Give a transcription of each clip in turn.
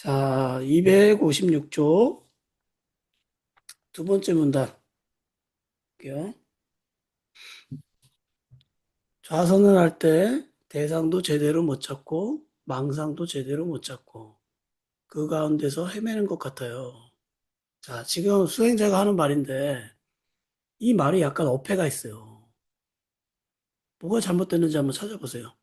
자, 256쪽 두 번째 문단 볼게요. 좌선을 할 때 대상도 제대로 못 찾고 망상도 제대로 못 찾고 그 가운데서 헤매는 것 같아요. 자, 지금 수행자가 하는 말인데 이 말이 약간 어폐가 있어요. 뭐가 잘못됐는지 한번 찾아보세요.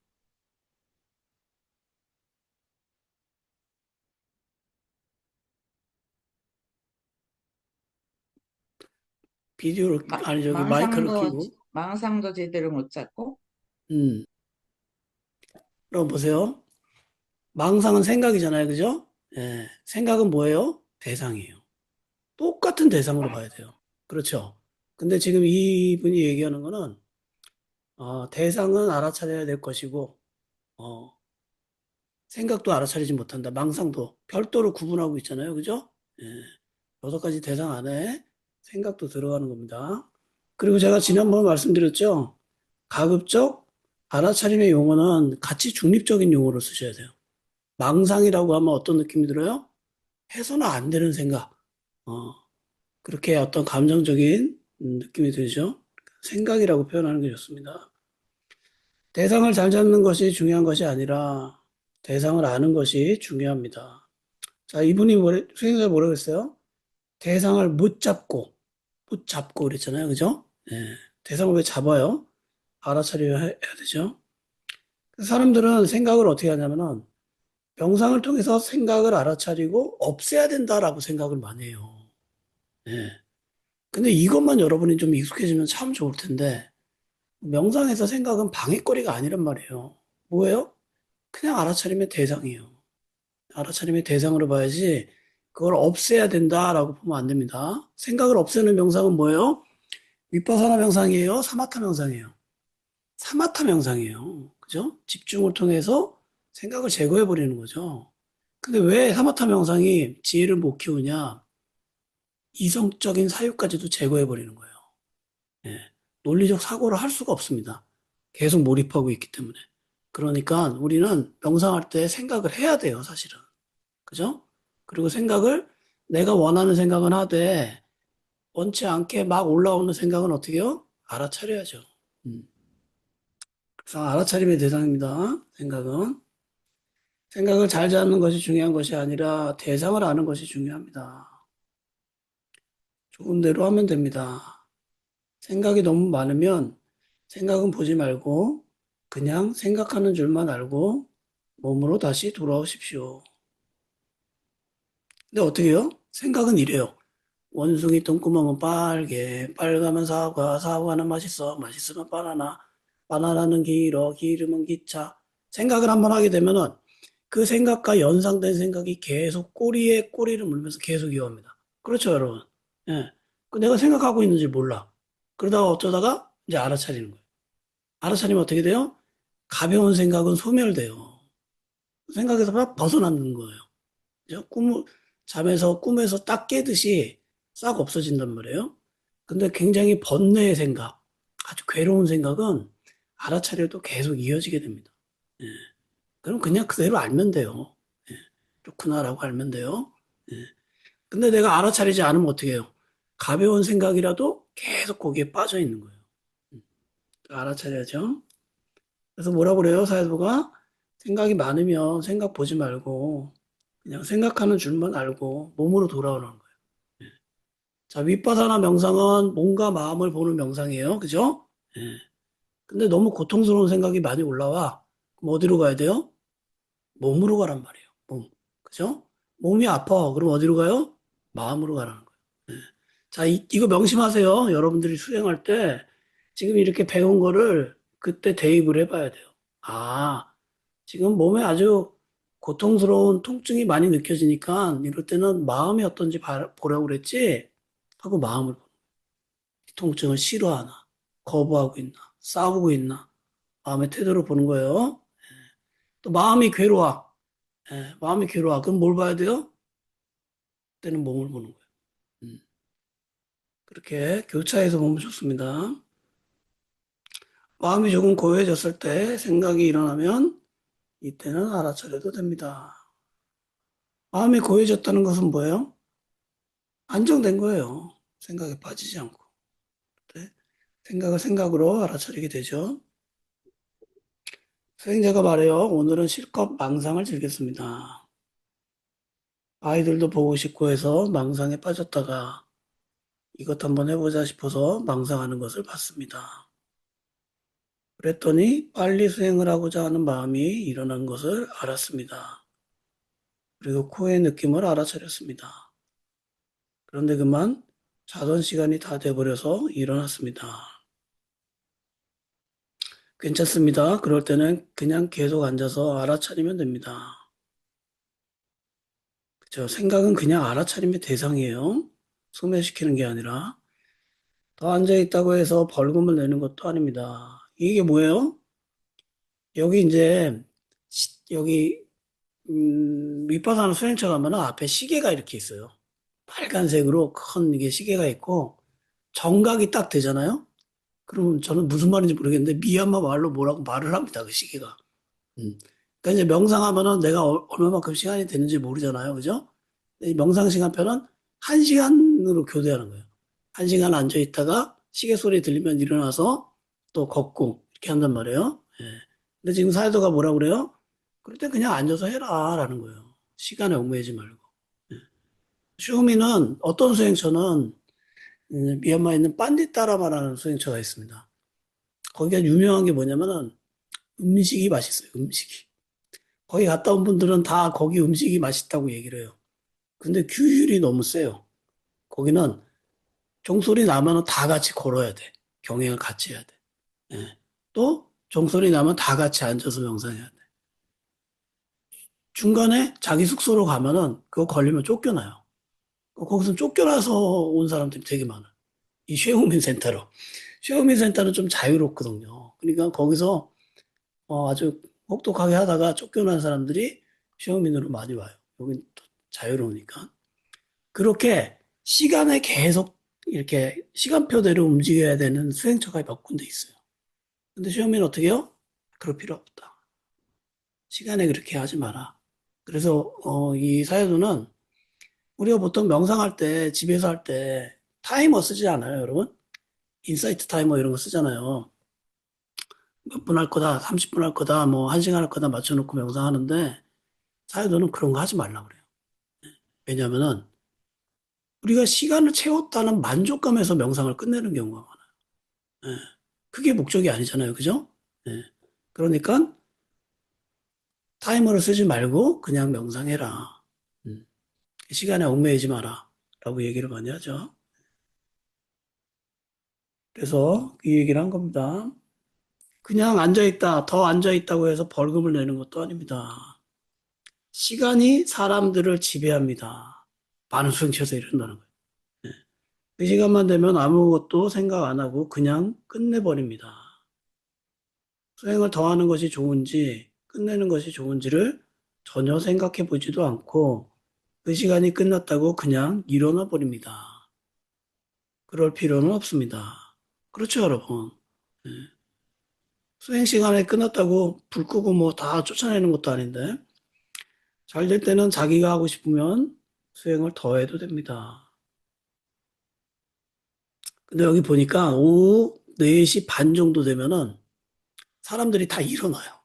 비디오를, 아니, 저기 마이크를 켜고. 망상도 제대로 못 찾고. 음, 그럼 보세요. 망상은 생각이잖아요. 그죠? 예, 생각은 뭐예요? 대상이에요. 똑같은 대상으로 봐야 돼요. 그렇죠. 근데 지금 이분이 얘기하는 거는 대상은 알아차려야 될 것이고 어, 생각도 알아차리지 못한다. 망상도 별도로 구분하고 있잖아요. 그죠? 예, 여섯 가지 대상 안에 생각도 들어가는 겁니다. 그리고 제가 지난번에 말씀드렸죠. 가급적 알아차림의 용어는 같이 중립적인 용어로 쓰셔야 돼요. 망상이라고 하면 어떤 느낌이 들어요? 해서는 안 되는 생각. 어, 그렇게 어떤 감정적인 느낌이 들죠. 생각이라고 표현하는 게 좋습니다. 대상을 잘 잡는 것이 중요한 것이 아니라 대상을 아는 것이 중요합니다. 자, 이분이 수행자 뭐라고 했어요? 대상을 못 잡고 그랬잖아요. 그죠? 예. 대상을 왜 잡아요? 알아차려야 해야 되죠. 사람들은 생각을 어떻게 하냐면은 명상을 통해서 생각을 알아차리고 없애야 된다라고 생각을 많이 해요. 예. 근데 이것만 여러분이 좀 익숙해지면 참 좋을 텐데 명상에서 생각은 방해거리가 아니란 말이에요. 뭐예요? 그냥 알아차림의 대상이에요. 알아차림의 대상으로 봐야지 그걸 없애야 된다라고 보면 안 됩니다. 생각을 없애는 명상은 뭐예요? 위파사나 명상이에요? 사마타 명상이에요? 사마타 명상이에요. 그죠? 집중을 통해서 생각을 제거해 버리는 거죠. 근데 왜 사마타 명상이 지혜를 못 키우냐? 이성적인 사유까지도 제거해 버리는 거예요. 예. 논리적 사고를 할 수가 없습니다. 계속 몰입하고 있기 때문에. 그러니까 우리는 명상할 때 생각을 해야 돼요, 사실은. 그죠? 그리고 생각을 내가 원하는 생각은 하되 원치 않게 막 올라오는 생각은 어떻게 해요? 알아차려야죠. 음. 그래서 알아차림의 대상입니다. 생각은. 생각을 잘 잡는 것이 중요한 것이 아니라 대상을 아는 것이 중요합니다. 좋은 대로 하면 됩니다. 생각이 너무 많으면 생각은 보지 말고 그냥 생각하는 줄만 알고 몸으로 다시 돌아오십시오. 근데 어떻게 해요? 생각은 이래요. 원숭이 똥구멍은 빨개, 빨가면 사과, 사과는 맛있어, 맛있으면 바나나, 바나나는 길어, 길으면 기차. 생각을 한번 하게 되면은 그 생각과 연상된 생각이 계속 꼬리에 꼬리를 물면서 계속 이어옵니다. 그렇죠, 여러분? 예. 그 내가 생각하고 있는지 몰라. 그러다가 어쩌다가 이제 알아차리는 거예요. 알아차리면 어떻게 돼요? 가벼운 생각은 소멸돼요. 생각에서 막 벗어나는 거예요. 그죠? 잠에서 꿈에서 딱 깨듯이 싹 없어진단 말이에요. 근데 굉장히 번뇌의 생각, 아주 괴로운 생각은 알아차려도 계속 이어지게 됩니다. 예. 그럼 그냥 그대로 알면 돼요. 예. 그렇구나라고 알면 돼요. 예. 근데 내가 알아차리지 않으면 어떻게 해요? 가벼운 생각이라도 계속 거기에 빠져 있는 거예요. 알아차려야죠. 그래서 뭐라고 그래요, 사회부가? 생각이 많으면 생각 보지 말고 그냥 생각하는 줄만 알고 몸으로 돌아오는 거예요. 자, 윗바다나 명상은 몸과 마음을 보는 명상이에요. 그죠? 예. 근데 너무 고통스러운 생각이 많이 올라와. 그럼 어디로 가야 돼요? 몸으로 가란 말이에요. 몸. 그죠? 몸이 아파. 그럼 어디로 가요? 마음으로 가라는 거예요. 예. 자, 이거 명심하세요. 여러분들이 수행할 때 지금 이렇게 배운 거를 그때 대입을 해봐야 돼요. 아, 지금 몸에 아주 고통스러운 통증이 많이 느껴지니까 이럴 때는 마음이 어떤지 보라고 그랬지? 하고 마음을 통증을 싫어하나, 거부하고 있나, 싸우고 있나, 마음의 태도를 보는 거예요. 또 마음이 괴로워. 예, 마음이 괴로워. 그럼 뭘 봐야 돼요? 그때는 몸을 보는 거예요. 음, 그렇게 교차해서 보면 좋습니다. 마음이 조금 고요해졌을 때 생각이 일어나면 이때는 알아차려도 됩니다. 마음이 고요해졌다는 것은 뭐예요? 안정된 거예요. 생각에 빠지지 않고. 네? 생각을 생각으로 알아차리게 되죠. 수행자가 말해요. 오늘은 실컷 망상을 즐겼습니다. 아이들도 보고 싶고 해서 망상에 빠졌다가 이것 한번 해보자 싶어서 망상하는 것을 봤습니다. 그랬더니 빨리 수행을 하고자 하는 마음이 일어난 것을 알았습니다. 그리고 코의 느낌을 알아차렸습니다. 그런데 그만 자던 시간이 다 돼버려서 일어났습니다. 괜찮습니다. 그럴 때는 그냥 계속 앉아서 알아차리면 됩니다. 그죠? 생각은 그냥 알아차림의 대상이에요. 소멸시키는 게 아니라. 더 앉아있다고 해서 벌금을 내는 것도 아닙니다. 이게 뭐예요? 여기 이제, 여기, 윗바다나 수행처 가면은 앞에 시계가 이렇게 있어요. 빨간색으로 큰 이게 시계가 있고, 정각이 딱 되잖아요? 그러면 저는 무슨 말인지 모르겠는데, 미얀마 말로 뭐라고 말을 합니다, 그 시계가. 음. 그러니까 이제 명상하면은 내가 얼마만큼 시간이 되는지 모르잖아요. 그죠? 이 명상 시간표는 1시간으로 교대하는 거예요. 1시간 앉아 있다가 시계 소리 들리면 일어나서 또 걷고 이렇게 한단 말이에요. 예. 근데 지금 사회도가 뭐라 그래요? 그럴 땐 그냥 앉아서 해라 라는 거예요. 시간에 얽매이지 말고. 예. 슈미는 어떤 수행처는 미얀마에 있는 빤디따라마라는 수행처가 있습니다. 거기가 유명한 게 뭐냐면은 음식이 맛있어요. 음식이. 거기 갔다 온 분들은 다 거기 음식이 맛있다고 얘기를 해요. 근데 규율이 너무 세요. 거기는 종소리 나면 다 같이 걸어야 돼. 경행을 같이 해야 돼. 예. 또 종소리 나면 다 같이 앉아서 명상해야 돼. 중간에 자기 숙소로 가면은 그거 걸리면 쫓겨나요. 거기서 쫓겨나서 온 사람들이 되게 많아요. 이 쉐우민 센터로. 쉐우민 센터는 좀 자유롭거든요. 그러니까 거기서 아주 혹독하게 하다가 쫓겨난 사람들이 쉐우민으로 많이 와요. 여긴 또 자유로우니까. 그렇게 시간에 계속 이렇게 시간표대로 움직여야 되는 수행처가 몇 군데 있어요. 근데 시험에는 어떻게 해요? 그럴 필요 없다. 시간에 그렇게 하지 마라. 그래서 이 사유도는 우리가 보통 명상할 때 집에서 할 때 타이머 쓰지 않아요, 여러분? 인사이트 타이머 이런 거 쓰잖아요. 몇 분 할 거다, 30분 할 거다, 뭐 1시간 할 거다 맞춰놓고 명상하는데 사유도는 그런 거 하지 말라 그래요. 왜냐면은 우리가 시간을 채웠다는 만족감에서 명상을 끝내는 경우가 많아요. 예. 그게 목적이 아니잖아요. 그죠? 예. 그러니까 타이머를 쓰지 말고 그냥 명상해라. 음. 시간에 얽매이지 마라. 라고 얘기를 많이 하죠. 그래서 이 얘기를 한 겁니다. 그냥 앉아있다, 더 앉아있다고 해서 벌금을 내는 것도 아닙니다. 시간이 사람들을 지배합니다. 많은 수행처에서 이런다는 거예요. 예. 그 시간만 되면 아무것도 생각 안 하고 그냥 끝내버립니다. 수행을 더 하는 것이 좋은지, 끝내는 것이 좋은지를 전혀 생각해 보지도 않고 그 시간이 끝났다고 그냥 일어나 버립니다. 그럴 필요는 없습니다. 그렇죠, 여러분? 네. 수행 시간이 끝났다고 불 끄고 뭐 다 쫓아내는 것도 아닌데 잘 될 때는 자기가 하고 싶으면 수행을 더 해도 됩니다. 근데 여기 보니까 오후 4시 반 정도 되면은 사람들이 다 일어나요.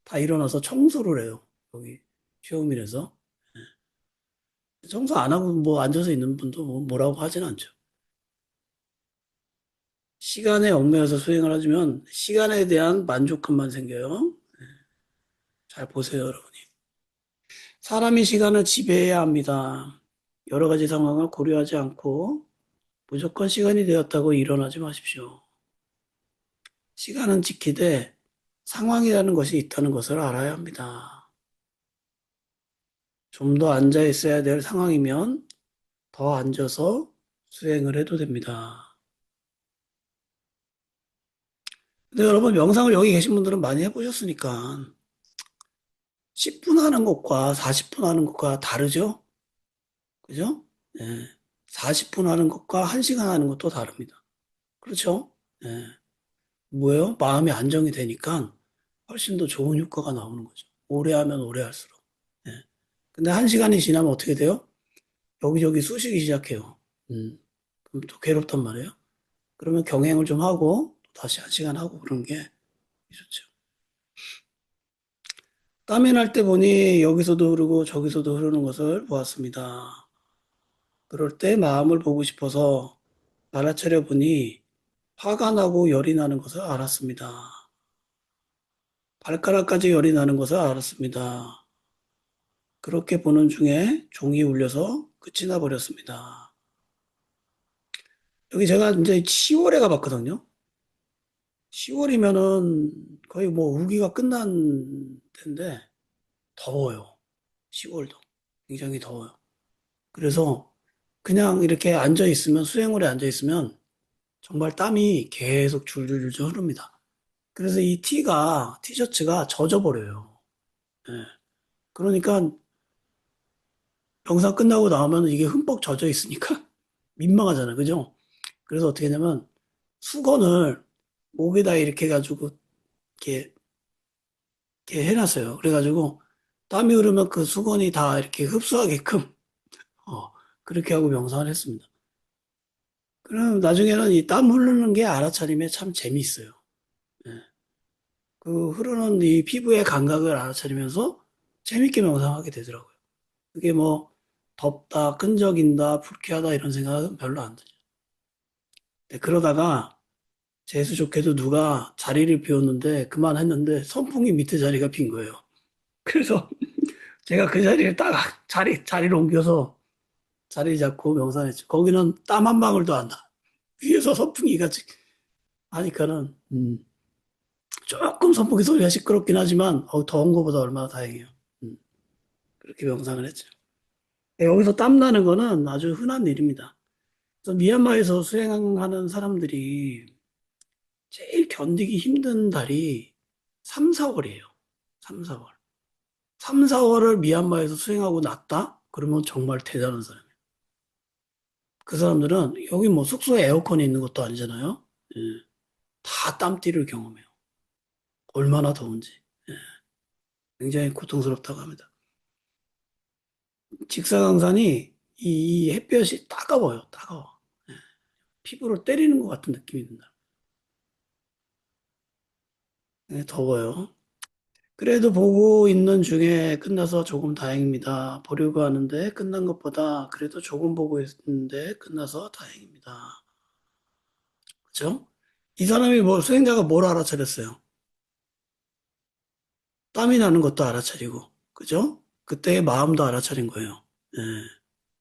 다 일어나서 청소를 해요. 여기 쇼미에서. 청소 안 하고 뭐 앉아서 있는 분도 뭐라고 하진 않죠. 시간에 얽매여서 수행을 하시면 시간에 대한 만족감만 생겨요. 잘 보세요, 여러분이. 사람이 시간을 지배해야 합니다. 여러 가지 상황을 고려하지 않고 무조건 시간이 되었다고 일어나지 마십시오. 시간은 지키되 상황이라는 것이 있다는 것을 알아야 합니다. 좀 더 앉아 있어야 될 상황이면 더 앉아서 수행을 해도 됩니다. 근데 여러분 명상을 여기 계신 분들은 많이 해보셨으니까 10분 하는 것과 40분 하는 것과 다르죠? 그죠? 예. 40분 하는 것과 1시간 하는 것도 다릅니다. 그렇죠? 예. 뭐예요? 마음이 안정이 되니까 훨씬 더 좋은 효과가 나오는 거죠. 오래 하면 오래 할수록. 예. 근데 한 시간이 지나면 어떻게 돼요? 여기저기 쑤시기 시작해요. 음, 그럼 또 괴롭단 말이에요. 그러면 경행을 좀 하고 또 다시 한 시간 하고 그런 게 좋죠. 땀이 날 때 보니 여기서도 흐르고 저기서도 흐르는 것을 보았습니다. 그럴 때 마음을 보고 싶어서 알아차려 보니 화가 나고 열이 나는 것을 알았습니다. 발가락까지 열이 나는 것을 알았습니다. 그렇게 보는 중에 종이 울려서 끝이 나 버렸습니다. 여기 제가 이제 10월에 가봤거든요. 10월이면은 거의 뭐 우기가 끝난 때인데 더워요. 10월도 굉장히 더워요. 그래서 그냥 이렇게 앉아 있으면 수행물에 앉아 있으면 정말 땀이 계속 줄줄줄 흐릅니다. 그래서 이 티셔츠가 젖어버려요. 예. 그러니까 영상 끝나고 나오면 이게 흠뻑 젖어 있으니까 민망하잖아요. 그죠? 그래서 어떻게 하냐면 수건을 목에다 이렇게 해가지고 이렇게, 이렇게 해놨어요. 그래가지고 땀이 흐르면 그 수건이 다 이렇게 흡수하게끔 어, 그렇게 하고 명상을 했습니다. 그럼 나중에는 이 땀 흐르는 게 알아차림에 참 재미있어요. 예. 그 흐르는 이 피부의 감각을 알아차리면서 재밌게 명상하게 되더라고요. 그게 뭐 덥다, 끈적인다, 불쾌하다 이런 생각은 별로 안 들어요. 네, 그러다가 재수 좋게도 누가 자리를 비웠는데 그만했는데 선풍기 밑에 자리가 빈 거예요. 그래서 제가 그 자리를 딱 자리를 옮겨서 자리 잡고 명상했죠. 거기는 땀 한 방울도 안 나. 위에서 선풍기가 하니까는 조금 선풍기 소리가 시끄럽긴 하지만 더운 것보다 얼마나 다행이에요. 음, 그렇게 명상을 했죠. 네, 여기서 땀 나는 거는 아주 흔한 일입니다. 그래서 미얀마에서 수행하는 사람들이 제일 견디기 힘든 달이 3, 4월이에요. 3, 4월. 3, 4월을 미얀마에서 수행하고 났다? 그러면 정말 대단한 사람이에요. 그 사람들은 여기 뭐 숙소에 에어컨이 있는 것도 아니잖아요. 예, 다 땀띠를 경험해요. 얼마나 더운지. 예, 굉장히 고통스럽다고 합니다. 직사광선이 이 햇볕이 따가워요. 따가워. 피부를 때리는 것 같은 느낌이 든다. 예, 더워요. 그래도 보고 있는 중에 끝나서 조금 다행입니다. 보려고 하는데 끝난 것보다 그래도 조금 보고 있는데 끝나서 다행입니다. 그죠? 이 사람이 수행자가 뭘 알아차렸어요? 땀이 나는 것도 알아차리고, 그죠? 그때의 마음도 알아차린 거예요. 예,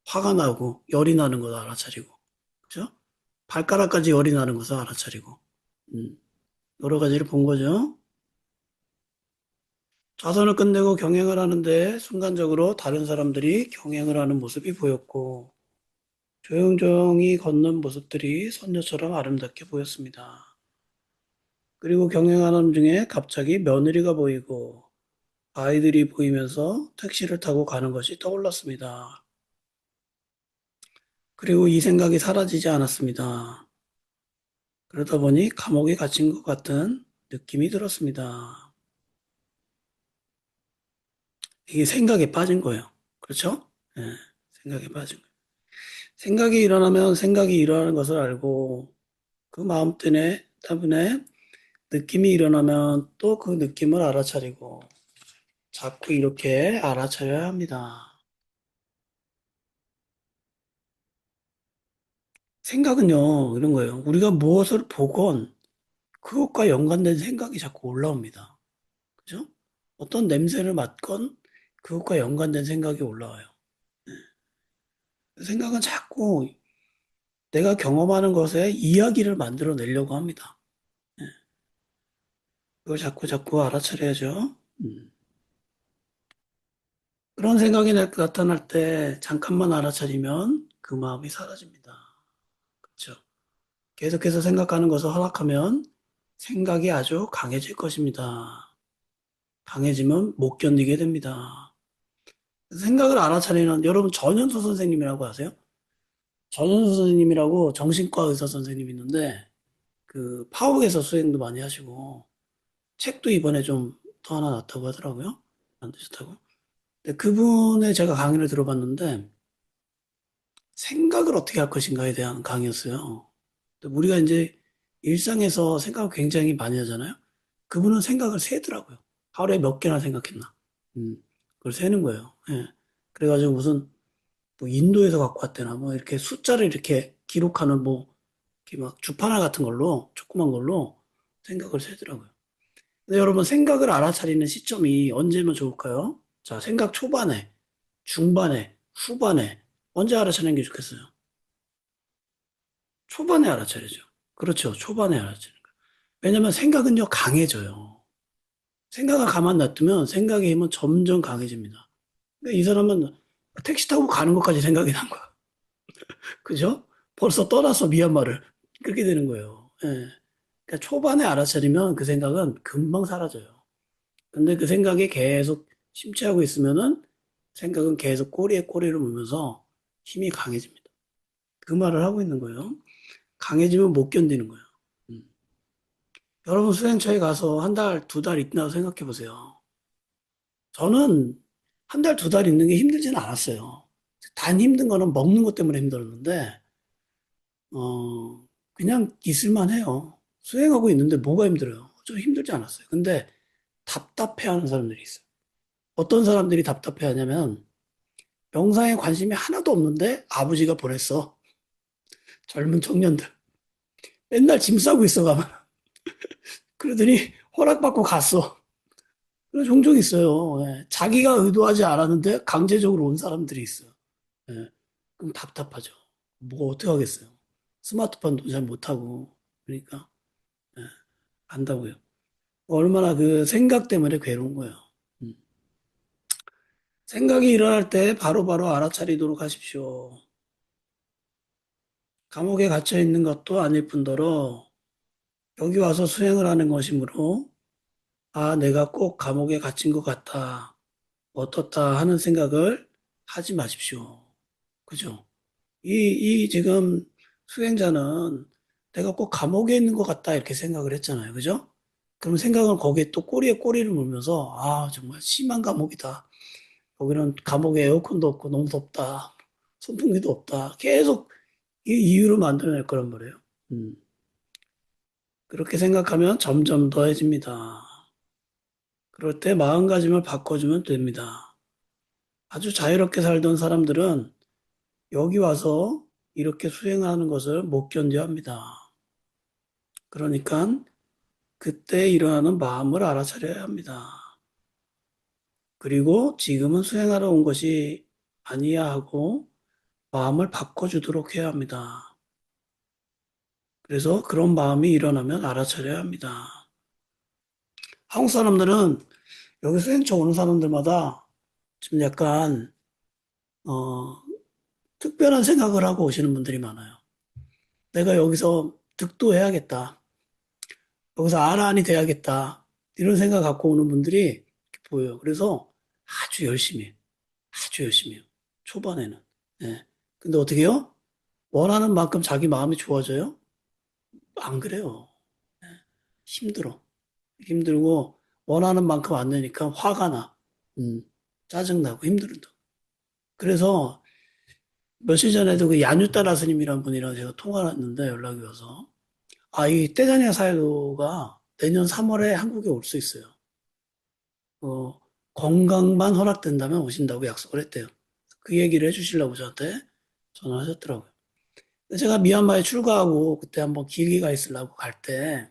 화가 나고, 열이 나는 것도 알아차리고, 그죠? 발가락까지 열이 나는 것을 알아차리고, 음, 여러 가지를 본 거죠. 좌선을 끝내고 경행을 하는데 순간적으로 다른 사람들이 경행을 하는 모습이 보였고, 조용조용히 걷는 모습들이 선녀처럼 아름답게 보였습니다. 그리고 경영하는 중에 갑자기 며느리가 보이고 아이들이 보이면서 택시를 타고 가는 것이 떠올랐습니다. 그리고 이 생각이 사라지지 않았습니다. 그러다 보니 감옥에 갇힌 것 같은 느낌이 들었습니다. 이게 생각에 빠진 거예요. 그렇죠? 예, 생각에 빠진 거예요. 생각이 일어나면 생각이 일어나는 것을 알고 그 마음 때문에 느낌이 일어나면 또 그 느낌을 알아차리고 자꾸 이렇게 알아차려야 합니다. 생각은요, 이런 거예요. 우리가 무엇을 보건 그것과 연관된 생각이 자꾸 올라옵니다. 그죠? 어떤 냄새를 맡건 그것과 연관된 생각이 올라와요. 생각은 자꾸 내가 경험하는 것에 이야기를 만들어 내려고 합니다. 그걸 자꾸 자꾸 알아차려야죠. 그런 생각이 나타날 때 잠깐만 알아차리면 그 마음이 사라집니다. 그렇죠? 계속해서 생각하는 것을 허락하면 생각이 아주 강해질 것입니다. 강해지면 못 견디게 됩니다. 생각을 알아차리는 여러분 전현수 선생님이라고 아세요? 전현수 선생님이라고 정신과 의사 선생님이 있는데 그 파워에서 수행도 많이 하시고 책도 이번에 좀 더 하나 났다고 하더라고요. 만드셨다고. 근데 그분의 제가 강의를 들어봤는데 생각을 어떻게 할 것인가에 대한 강의였어요. 근데 우리가 이제 일상에서 생각을 굉장히 많이 하잖아요. 그분은 생각을 세더라고요. 하루에 몇 개나 생각했나. 그걸 세는 거예요. 예. 그래가지고 무슨 뭐 인도에서 갖고 왔대나 뭐 이렇게 숫자를 이렇게 기록하는 뭐 이렇게 막 주파나 같은 걸로 조그만 걸로 생각을 세더라고요. 근데 여러분 생각을 알아차리는 시점이 언제면 좋을까요? 자, 생각 초반에, 중반에, 후반에 언제 알아차리는 게 좋겠어요? 초반에 알아차리죠. 그렇죠. 초반에 알아차리는 거예요. 왜냐면 생각은요 강해져요. 생각을 가만 놔두면 생각의 힘은 점점 강해집니다. 근데 이 사람은 택시 타고 가는 것까지 생각이 난 거야. 그죠? 벌써 떠났어, 미얀마를. 그렇게 되는 거예요. 예. 그러니까 초반에 알아차리면 그 생각은 금방 사라져요. 근데 그 생각이 계속 심취하고 있으면은 생각은 계속 꼬리에 꼬리를 물면서 힘이 강해집니다. 그 말을 하고 있는 거예요. 강해지면 못 견디는 거예요. 음. 여러분 수행처에 가서 한 달, 두 달 있다고 생각해 보세요. 저는 한 달, 두 달 있는 게 힘들지는 않았어요. 단 힘든 거는 먹는 것 때문에 힘들었는데, 그냥 있을만 해요. 수행하고 있는데 뭐가 힘들어요? 좀 힘들지 않았어요. 근데 답답해 하는 사람들이 있어요. 어떤 사람들이 답답해 하냐면, 명상에 관심이 하나도 없는데 아버지가 보냈어. 젊은 청년들. 맨날 짐 싸고 있어, 가면. 그러더니 허락받고 갔어. 그런 종종 있어요. 예. 자기가 의도하지 않았는데 강제적으로 온 사람들이 있어요. 예. 그럼 답답하죠. 뭐 어떻게 하겠어요. 스마트폰도 잘 못하고. 그러니까, 예. 안다고요. 얼마나 그 생각 때문에 괴로운 거예요. 음. 생각이 일어날 때 바로바로 알아차리도록 하십시오. 감옥에 갇혀 있는 것도 아닐 뿐더러 여기 와서 수행을 하는 것이므로 아, 내가 꼭 감옥에 갇힌 것 같다. 어떻다 하는 생각을 하지 마십시오. 그죠? 이 지금 수행자는 내가 꼭 감옥에 있는 것 같다 이렇게 생각을 했잖아요. 그죠? 그럼 생각은 거기에 또 꼬리에 꼬리를 물면서 아, 정말 심한 감옥이다. 여기는 감옥에 에어컨도 없고 너무 덥다. 선풍기도 없다. 계속 이 이유를 만들어낼 거란 말이에요. 음. 그렇게 생각하면 점점 더해집니다. 그럴 때 마음가짐을 바꿔주면 됩니다. 아주 자유롭게 살던 사람들은 여기 와서 이렇게 수행하는 것을 못 견뎌 합니다. 그러니까 그때 일어나는 마음을 알아차려야 합니다. 그리고 지금은 수행하러 온 것이 아니야 하고 마음을 바꿔주도록 해야 합니다. 그래서 그런 마음이 일어나면 알아차려야 합니다. 한국 사람들은 여기 수행처 오는 사람들마다 좀 약간 어, 특별한 생각을 하고 오시는 분들이 많아요. 내가 여기서 득도해야겠다. 여기서 아라한이 돼야겠다. 이런 생각 갖고 오는 분들이 이렇게 보여요. 그래서 아주 열심히 해요. 아주 열심히 해요. 초반에는. 예. 근데 어떻게 해요? 원하는 만큼 자기 마음이 좋아져요? 안 그래요. 예. 힘들어. 힘들고 원하는 만큼 안 되니까 화가 나. 음, 짜증나고 힘들다. 그래서 며칠 전에도 그 야뉴따라 스님이라는 분이랑 제가 통화를 했는데 연락이 와서 아, 이 떼자니아 사이도가 내년 3월에 한국에 올 수 있어요. 어, 건강만 허락된다면 오신다고 약속을 했대요. 그 얘기를 해주시려고 저한테 전화하셨더라고요. 근데 제가 미얀마에 출가하고 그때 한번 길게 가 있으려고 갈 때,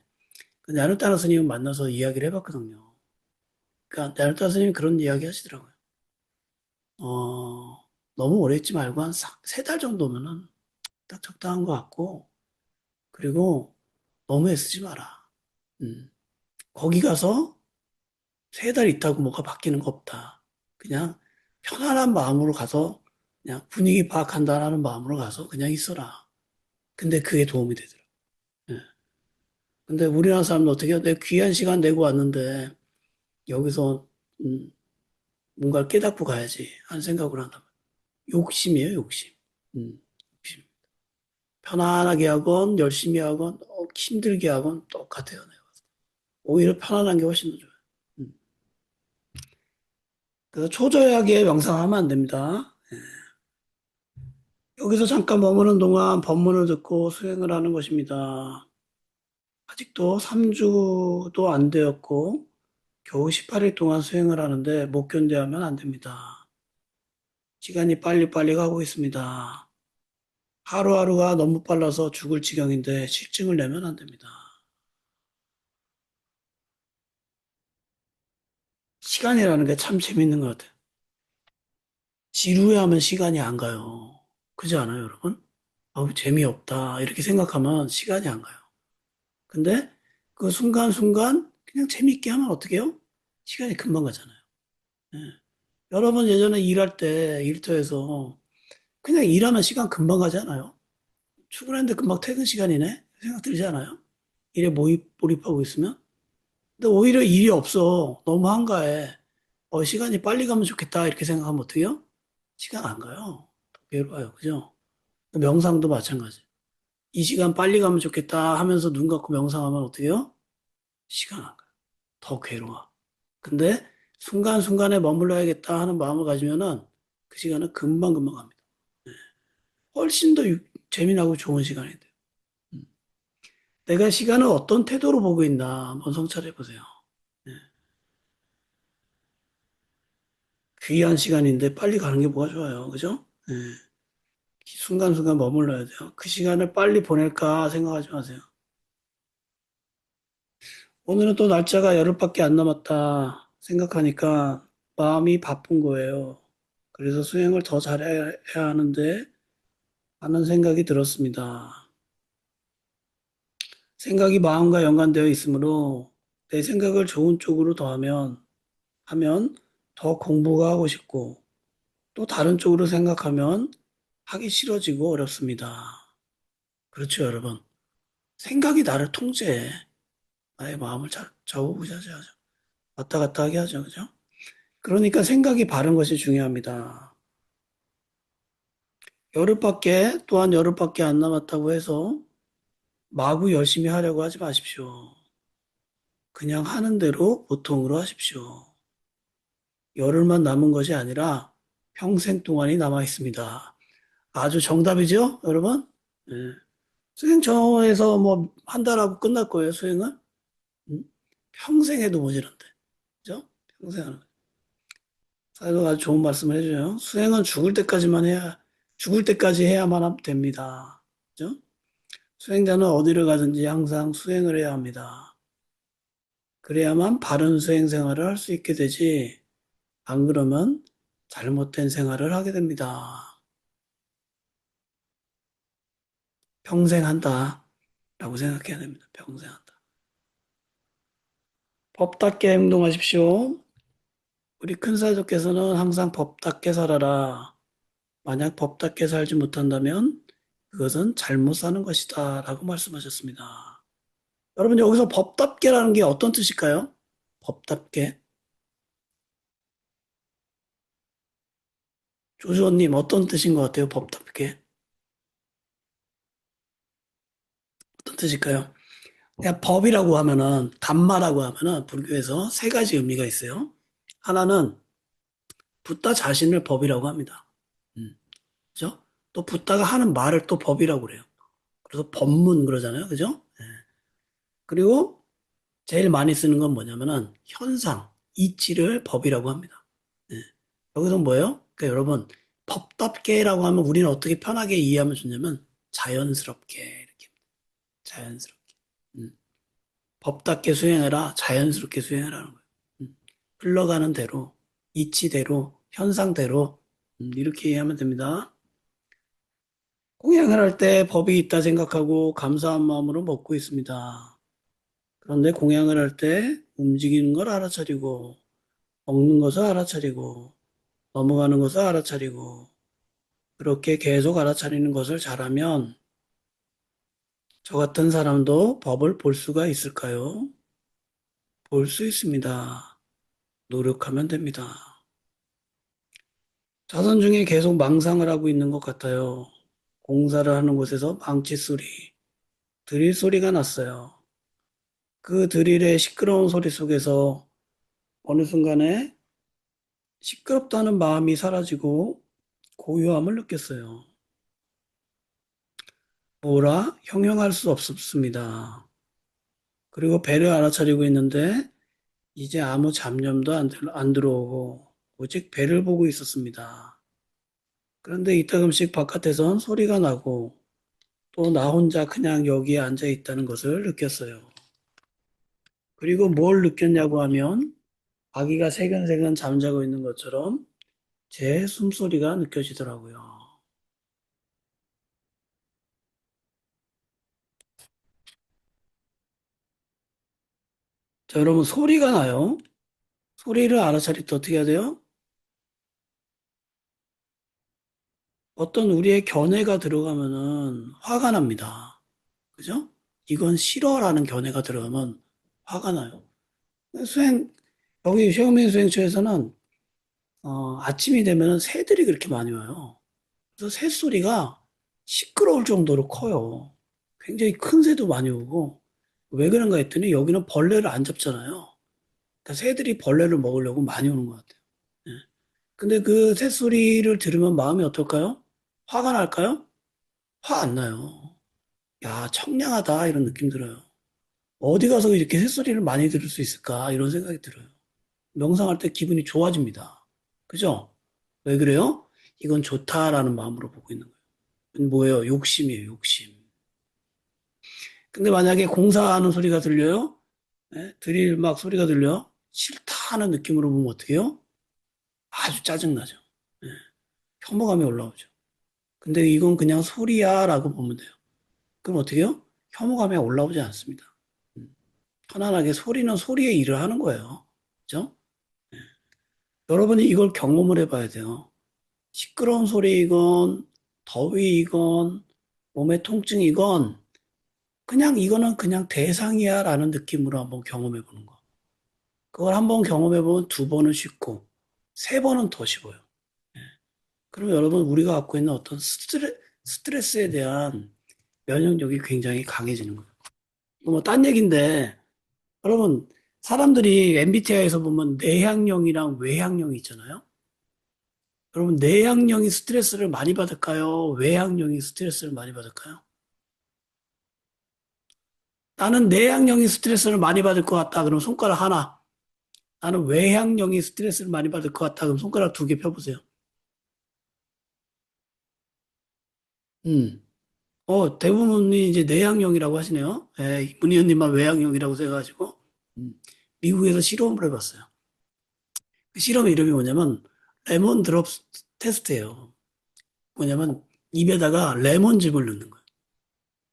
그 야누타나 스님 만나서 이야기를 해봤거든요. 그러니까 야누타나 스님이 그런 이야기 하시더라고요. 어, 너무 오래 있지 말고 한 세 달 정도면은 딱 적당한 것 같고, 그리고 너무 애쓰지 마라. 음, 거기 가서 세 달 있다고 뭐가 바뀌는 거 없다. 그냥 편안한 마음으로 가서 그냥 분위기 파악한다라는 마음으로 가서 그냥 있어라. 근데 그게 도움이 되더라. 예. 근데 우리나라 사람은 어떻게 해요? 내 귀한 시간 내고 왔는데 여기서 뭔가를 깨닫고 가야지 하는 생각을 한단 말이에요. 욕심이에요, 욕심. 욕심. 편안하게 하건 열심히 하건 힘들게 하건 똑같아요. 내가. 오히려 편안한 게 훨씬 더 좋아요. 음. 그래서 초저하게 명상하면 안 됩니다. 여기서 잠깐 머무는 동안 법문을 듣고 수행을 하는 것입니다. 아직도 3주도 안 되었고 겨우 18일 동안 수행을 하는데 못 견뎌하면 안 됩니다. 시간이 빨리빨리 가고 있습니다. 하루하루가 너무 빨라서 죽을 지경인데 실증을 내면 안 됩니다. 시간이라는 게 참 재밌는 것 같아요. 지루해하면 시간이 안 가요. 그렇지 않아요, 여러분? 재미없다. 이렇게 생각하면 시간이 안 가요. 근데 그 순간순간 그냥 재밌게 하면 어떻게 해요? 시간이 금방 가잖아요. 예. 여러분 예전에 일할 때 일터에서 그냥 일하면 시간 금방 가지 않아요? 출근했는데 금방 퇴근 시간이네? 생각 들지 않아요? 일에 몰입하고 있으면? 근데 오히려 일이 없어. 너무 한가해. 시간이 빨리 가면 좋겠다. 이렇게 생각하면 어떡해요? 시간 안 가요. 더 괴로워요. 그죠? 명상도 마찬가지. 이 시간 빨리 가면 좋겠다 하면서 눈 감고 명상하면 어떡해요? 시간 안 가요. 더 괴로워. 근데 순간순간에 머물러야겠다 하는 마음을 가지면은 그 시간은 금방금방 갑니다. 훨씬 더 재미나고 좋은 시간이 돼요. 음. 내가 시간을 어떤 태도로 보고 있나 한번 성찰해 보세요. 네. 귀한 시간인데 빨리 가는 게 뭐가 좋아요. 그죠? 네. 순간순간 머물러야 돼요. 그 시간을 빨리 보낼까 생각하지 마세요. 오늘은 또 날짜가 열흘밖에 안 남았다 생각하니까 마음이 바쁜 거예요. 그래서 수행을 더 잘해야 하는데 하는 생각이 들었습니다. 생각이 마음과 연관되어 있으므로 내 생각을 좋은 쪽으로 하면 더 공부가 하고 싶고 또 다른 쪽으로 생각하면 하기 싫어지고 어렵습니다. 그렇죠, 여러분. 생각이 나를 통제해. 나의 마음을 좌우부자재하죠. 왔다 갔다 하게 하죠. 그죠? 그러니까 생각이 바른 것이 중요합니다. 또한 열흘밖에 안 남았다고 해서 마구 열심히 하려고 하지 마십시오. 그냥 하는 대로 보통으로 하십시오. 열흘만 남은 것이 아니라 평생 동안이 남아 있습니다. 아주 정답이죠, 여러분? 네. 수행처에서 뭐 한 달하고 끝날 거예요, 수행은? 음? 평생 해도 모자란대. 그죠? 평생 하는 거. 사회가 아주 좋은 말씀을 해줘요. 수행은 죽을 때까지 해야만 됩니다. 그죠? 수행자는 어디를 가든지 항상 수행을 해야 합니다. 그래야만 바른 수행 생활을 할 수 있게 되지, 안 그러면 잘못된 생활을 하게 됩니다. 평생 한다. 라고 생각해야 됩니다. 평생 한다. 법답게 행동하십시오. 우리 큰 사도께서는 항상 법답게 살아라. 만약 법답게 살지 못한다면 그것은 잘못 사는 것이다. 라고 말씀하셨습니다. 여러분, 여기서 법답게라는 게 어떤 뜻일까요? 법답게. 조주원님, 어떤 뜻인 것 같아요? 법답게. 어떤 뜻일까요? 그냥 법이라고 하면은, 담마라고 하면은, 불교에서 세 가지 의미가 있어요. 하나는, 붓다 자신을 법이라고 합니다. 그죠? 또 붓다가 하는 말을 또 법이라고 그래요. 그래서 법문 그러잖아요. 그죠? 예. 그리고 제일 많이 쓰는 건 뭐냐면은 현상, 이치를 법이라고 합니다. 예. 여기서 뭐예요? 그러니까 여러분, 법답게라고 하면 우리는 어떻게 편하게 이해하면 좋냐면 자연스럽게 이렇게 자연스럽게. 음. 법답게 수행해라, 자연스럽게 수행하라는 거예요. 흘러가는 대로, 이치대로, 현상대로 이렇게 이해하면 됩니다. 공양을 할 때 법이 있다 생각하고 감사한 마음으로 먹고 있습니다. 그런데 공양을 할 때 움직이는 걸 알아차리고, 먹는 것을 알아차리고, 넘어가는 것을 알아차리고, 그렇게 계속 알아차리는 것을 잘하면 저 같은 사람도 법을 볼 수가 있을까요? 볼 수 있습니다. 노력하면 됩니다. 자선 중에 계속 망상을 하고 있는 것 같아요. 공사를 하는 곳에서 망치 소리, 드릴 소리가 났어요. 그 드릴의 시끄러운 소리 속에서 어느 순간에 시끄럽다는 마음이 사라지고 고요함을 느꼈어요. 뭐라 형용할 수 없습니다. 그리고 배를 알아차리고 있는데 이제 아무 잡념도 안 들어오고 오직 배를 보고 있었습니다. 그런데 이따금씩 바깥에선 소리가 나고 또 나 혼자 그냥 여기에 앉아 있다는 것을 느꼈어요. 그리고 뭘 느꼈냐고 하면 아기가 새근새근 잠자고 있는 것처럼 제 숨소리가 느껴지더라고요. 자, 여러분 소리가 나요. 소리를 알아차릴 때 어떻게 해야 돼요? 어떤 우리의 견해가 들어가면은 화가 납니다. 그죠? 이건 싫어라는 견해가 들어가면 화가 나요. 수행, 여기 샤오민 수행처에서는 아침이 되면은 새들이 그렇게 많이 와요. 그래서 새소리가 시끄러울 정도로 커요. 굉장히 큰 새도 많이 오고, 왜 그런가 했더니 여기는 벌레를 안 잡잖아요. 그러니까 새들이 벌레를 먹으려고 많이 오는 것 같아요. 예. 근데 그 새소리를 들으면 마음이 어떨까요? 화가 날까요? 화 안 나요. 야, 청량하다, 이런 느낌 들어요. 어디 가서 이렇게 새소리를 많이 들을 수 있을까? 이런 생각이 들어요. 명상할 때 기분이 좋아집니다. 그죠? 왜 그래요? 이건 좋다라는 마음으로 보고 있는 거예요. 이건 뭐예요? 욕심이에요, 욕심. 근데 만약에 공사하는 소리가 들려요? 예? 드릴 막 소리가 들려? 싫다는 느낌으로 보면 어떻게 해요? 아주 짜증나죠. 예. 혐오감이 올라오죠. 근데 이건 그냥 소리야 라고 보면 돼요. 그럼 어떻게 해요? 혐오감이 올라오지 않습니다. 음. 편안하게 소리는 소리의 일을 하는 거예요. 그죠? 여러분이 이걸 경험을 해봐야 돼요. 시끄러운 소리이건, 더위이건, 몸의 통증이건, 그냥 이거는 그냥 대상이야 라는 느낌으로 한번 경험해 보는 거. 그걸 한번 경험해 보면 두 번은 쉽고, 세 번은 더 쉬워요. 그럼 여러분, 우리가 갖고 있는 어떤 스트레스에 대한 면역력이 굉장히 강해지는 거예요. 뭐, 딴 얘기인데, 여러분, 사람들이 MBTI에서 보면 내향형이랑 외향형이 있잖아요. 여러분, 내향형이 스트레스를 많이 받을까요? 외향형이 스트레스를 많이 받을까요? 나는 내향형이 스트레스를 많이 받을 것 같다. 그럼 손가락 하나. 나는 외향형이 스트레스를 많이 받을 것 같다. 그럼 손가락 두 개 펴보세요. 음. 대부분이 이제 내향형이라고 하시네요. 예, 문희연님만 외향형이라고 생각하시고, 음. 미국에서 실험을 해봤어요. 그 실험 이름이 뭐냐면, 레몬 드롭 테스트예요. 뭐냐면, 입에다가 레몬즙을 넣는 거예요.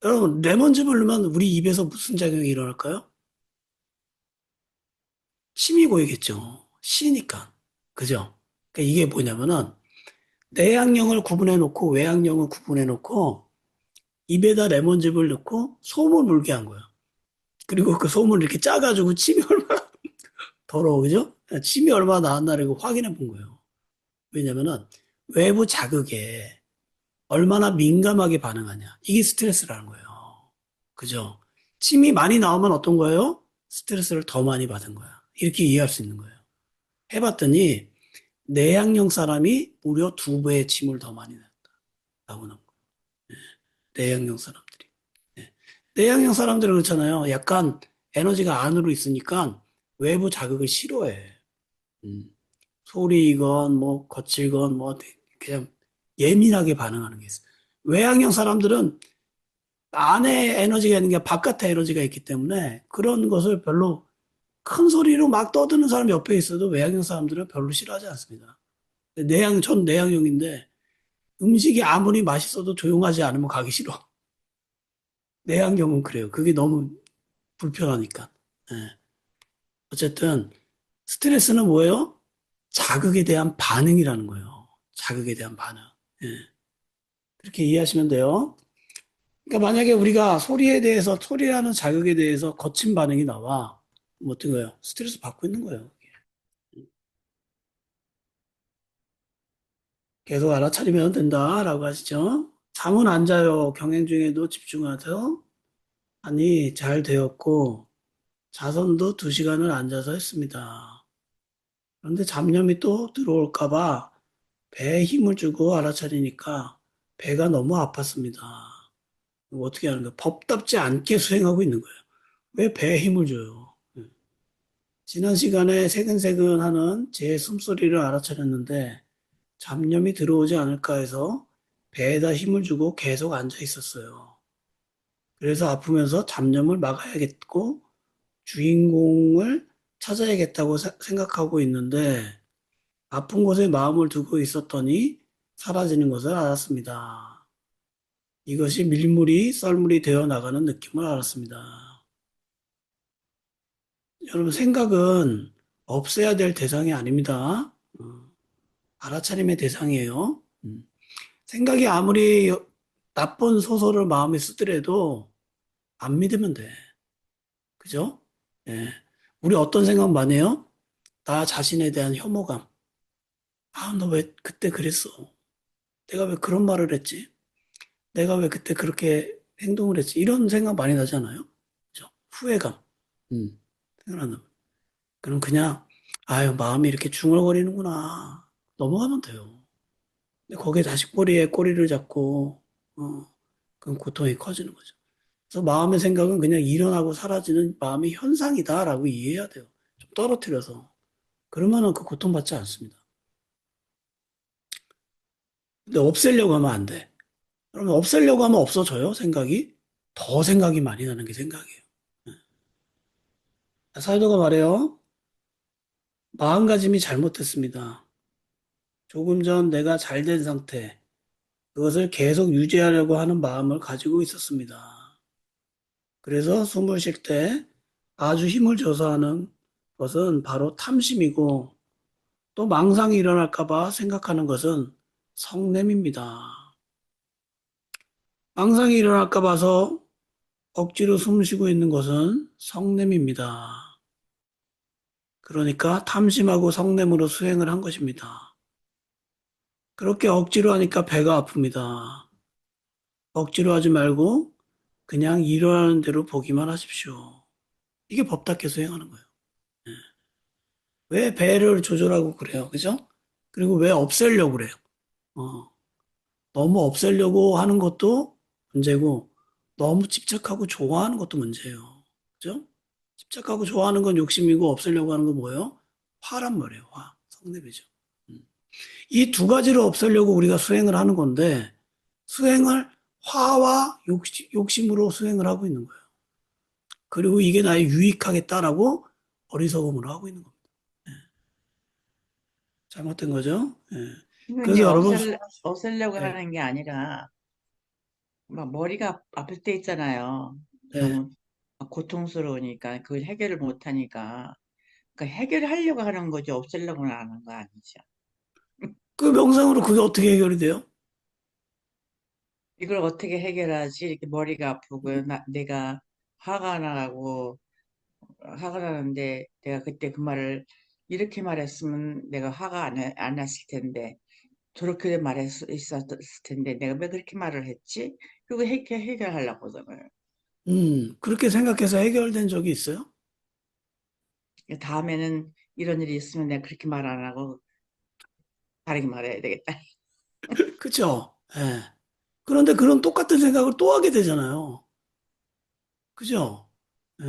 여러분, 레몬즙을 넣으면 우리 입에서 무슨 작용이 일어날까요? 침이 고이겠죠. 시니까. 그죠? 그러니까 이게 뭐냐면은, 내향형을 구분해 놓고 외향형을 구분해 놓고 입에다 레몬즙을 넣고 솜을 물게 한 거예요. 그리고 그 솜을 이렇게 짜가지고 침이 얼마나 더러워, 그죠? 침이 얼마나 나왔나를 확인해 본 거예요. 왜냐면은 외부 자극에 얼마나 민감하게 반응하냐. 이게 스트레스라는 거예요. 그죠? 침이 많이 나오면 어떤 거예요? 스트레스를 더 많이 받은 거야. 이렇게 이해할 수 있는 거예요. 해봤더니 내향형 사람이 무려 두 배의 침을 더 많이 냈다고 나온 거예요. 내향형 사람들이. 네. 내향형 사람들은 그렇잖아요. 약간 에너지가 안으로 있으니까 외부 자극을 싫어해. 음. 소리이건 뭐 거칠건 뭐 그냥 예민하게 반응하는 게 있어. 외향형 사람들은 안에 에너지가 있는 게 바깥에 에너지가 있기 때문에 그런 것을 별로 큰 소리로 막 떠드는 사람 옆에 있어도 외향형 사람들은 별로 싫어하지 않습니다. 전 내향형인데 음식이 아무리 맛있어도 조용하지 않으면 가기 싫어. 내향형은 그래요. 그게 너무 불편하니까. 예. 어쨌든 스트레스는 뭐예요? 자극에 대한 반응이라는 거예요. 자극에 대한 반응. 예. 그렇게 이해하시면 돼요. 그러니까 만약에 우리가 소리라는 자극에 대해서 거친 반응이 나와. 그럼 어떤 거예요? 스트레스 받고 있는 거예요. 계속 알아차리면 된다라고 하시죠. 잠은 안 자요. 경행 중에도 집중하세요. 아니, 잘 되었고, 자선도 2시간을 앉아서 했습니다. 그런데 잡념이 또 들어올까 봐 배에 힘을 주고 알아차리니까 배가 너무 아팠습니다. 이거 어떻게 하는 거야? 법답지 않게 수행하고 있는 거예요. 왜 배에 힘을 줘요? 지난 시간에 새근새근 하는 제 숨소리를 알아차렸는데 잡념이 들어오지 않을까 해서 배에다 힘을 주고 계속 앉아 있었어요. 그래서 아프면서 잡념을 막아야겠고 주인공을 찾아야겠다고 생각하고 있는데 아픈 곳에 마음을 두고 있었더니 사라지는 것을 알았습니다. 이것이 밀물이 썰물이 되어 나가는 느낌을 알았습니다. 여러분, 생각은 없애야 될 대상이 아닙니다. 알아차림의 대상이에요. 생각이 아무리 나쁜 소설을 마음에 쓰더라도 안 믿으면 돼. 그죠? 예. 우리 어떤 생각 많이 해요? 나 자신에 대한 혐오감. 아, 너 왜 그때 그랬어? 내가 왜 그런 말을 했지? 내가 왜 그때 그렇게 행동을 했지? 이런 생각 많이 나잖아요. 그죠? 후회감. 음, 생각나는. 그럼 그냥, 아유, 마음이 이렇게 중얼거리는구나. 넘어가면 돼요. 근데 거기에 다시 꼬리에 꼬리를 잡고, 그럼 고통이 커지는 거죠. 그래서 마음의 생각은 그냥 일어나고 사라지는 마음의 현상이다라고 이해해야 돼요. 좀 떨어뜨려서. 그러면은 그 고통받지 않습니다. 근데 없애려고 하면 안 돼. 그러면 없애려고 하면 없어져요, 생각이. 더 생각이 많이 나는 게 생각이에요. 사도가 말해요. 마음가짐이 잘못됐습니다. 조금 전 내가 잘된 상태, 그것을 계속 유지하려고 하는 마음을 가지고 있었습니다. 그래서 숨을 쉴 때 아주 힘을 줘서 하는 것은 바로 탐심이고 또 망상이 일어날까봐 생각하는 것은 성냄입니다. 망상이 일어날까 봐서 억지로 숨 쉬고 있는 것은 성냄입니다. 그러니까 탐심하고 성냄으로 수행을 한 것입니다. 그렇게 억지로 하니까 배가 아픕니다. 억지로 하지 말고 그냥 일어나는 대로 보기만 하십시오. 이게 법답게 수행하는 거예요. 왜 배를 조절하고 그래요? 그죠? 그리고 왜 없애려고 그래요? 어, 너무 없애려고 하는 것도 문제고, 너무 집착하고 좋아하는 것도 문제예요. 그죠? 집착하고 좋아하는 건 욕심이고, 없애려고 하는 건 뭐예요? 화란 말이에요, 화. 성냄이죠. 음. 이 두 가지를 없애려고 우리가 수행을 하는 건데, 수행을 화와 욕심으로 수행을 하고 있는 거예요. 그리고 이게 나의 유익하겠다라고 어리석음으로 하고 있는 겁니다. 잘못된 거죠. 예. 그래서 선생님, 여러분, 없애려고 예, 하는 게 아니라, 막 머리가 아플 때 있잖아요. 예. 너무 고통스러우니까, 그걸 해결을 못 하니까. 그러니까 해결하려고 하는 거지, 없애려고는 하는 거 아니죠. 그 명상으로 그게 어떻게 해결이 돼요? 이걸 어떻게 해결하지? 이렇게 머리가 아프고, 내가 화가 나고, 화가 나는데, 내가 그때 그 말을 이렇게 말했으면 내가 화가 안 났을 텐데, 저렇게 있었을 텐데, 내가 왜 그렇게 말을 했지? 그거 해결하려고 하잖아요. 그렇게 생각해서 해결된 적이 있어요? 다음에는 이런 일이 있으면 내가 그렇게 말 안 하고 다르게 말해야 되겠다. 그죠? 예. 그런데 그런 똑같은 생각을 또 하게 되잖아요. 그죠? 예.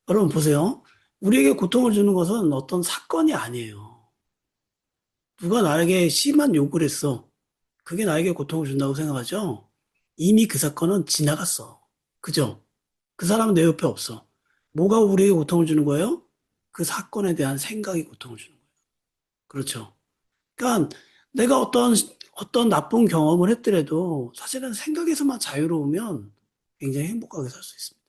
여러분 보세요. 우리에게 고통을 주는 것은 어떤 사건이 아니에요. 누가 나에게 심한 욕을 했어. 그게 나에게 고통을 준다고 생각하죠? 이미 그 사건은 지나갔어. 그죠? 그 사람은 내 옆에 없어. 뭐가 우리에게 고통을 주는 거예요? 그 사건에 대한 생각이 고통을 주는 거예요. 그렇죠? 그러니까 내가 어떤 나쁜 경험을 했더라도 사실은 생각에서만 자유로우면 굉장히 행복하게 살 수 있습니다.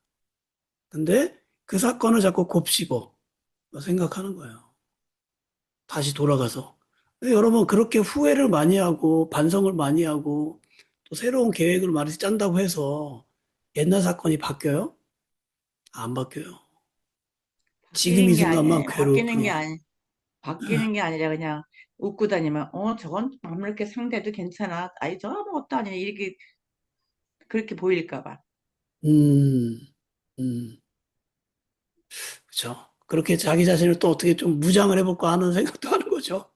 근데 그 사건을 자꾸 곱씹어 생각하는 거예요. 다시 돌아가서. 근데 여러분 그렇게 후회를 많이 하고 반성을 많이 하고 또 새로운 계획을 많이 짠다고 해서 옛날 사건이 바뀌어요? 안 바뀌어요. 지금 이 순간만 괴로울 뿐이에요. 바뀌는 게 아니라 그냥 웃고 다니면, 저건 아무렇게 상대도 괜찮아. 아이, 저 아무것도 아니네. 이렇게, 그렇게 보일까 봐. 음, 음, 그렇죠. 그렇게 자기 자신을 또 어떻게 좀 무장을 해볼까 하는 생각도 하는 거죠.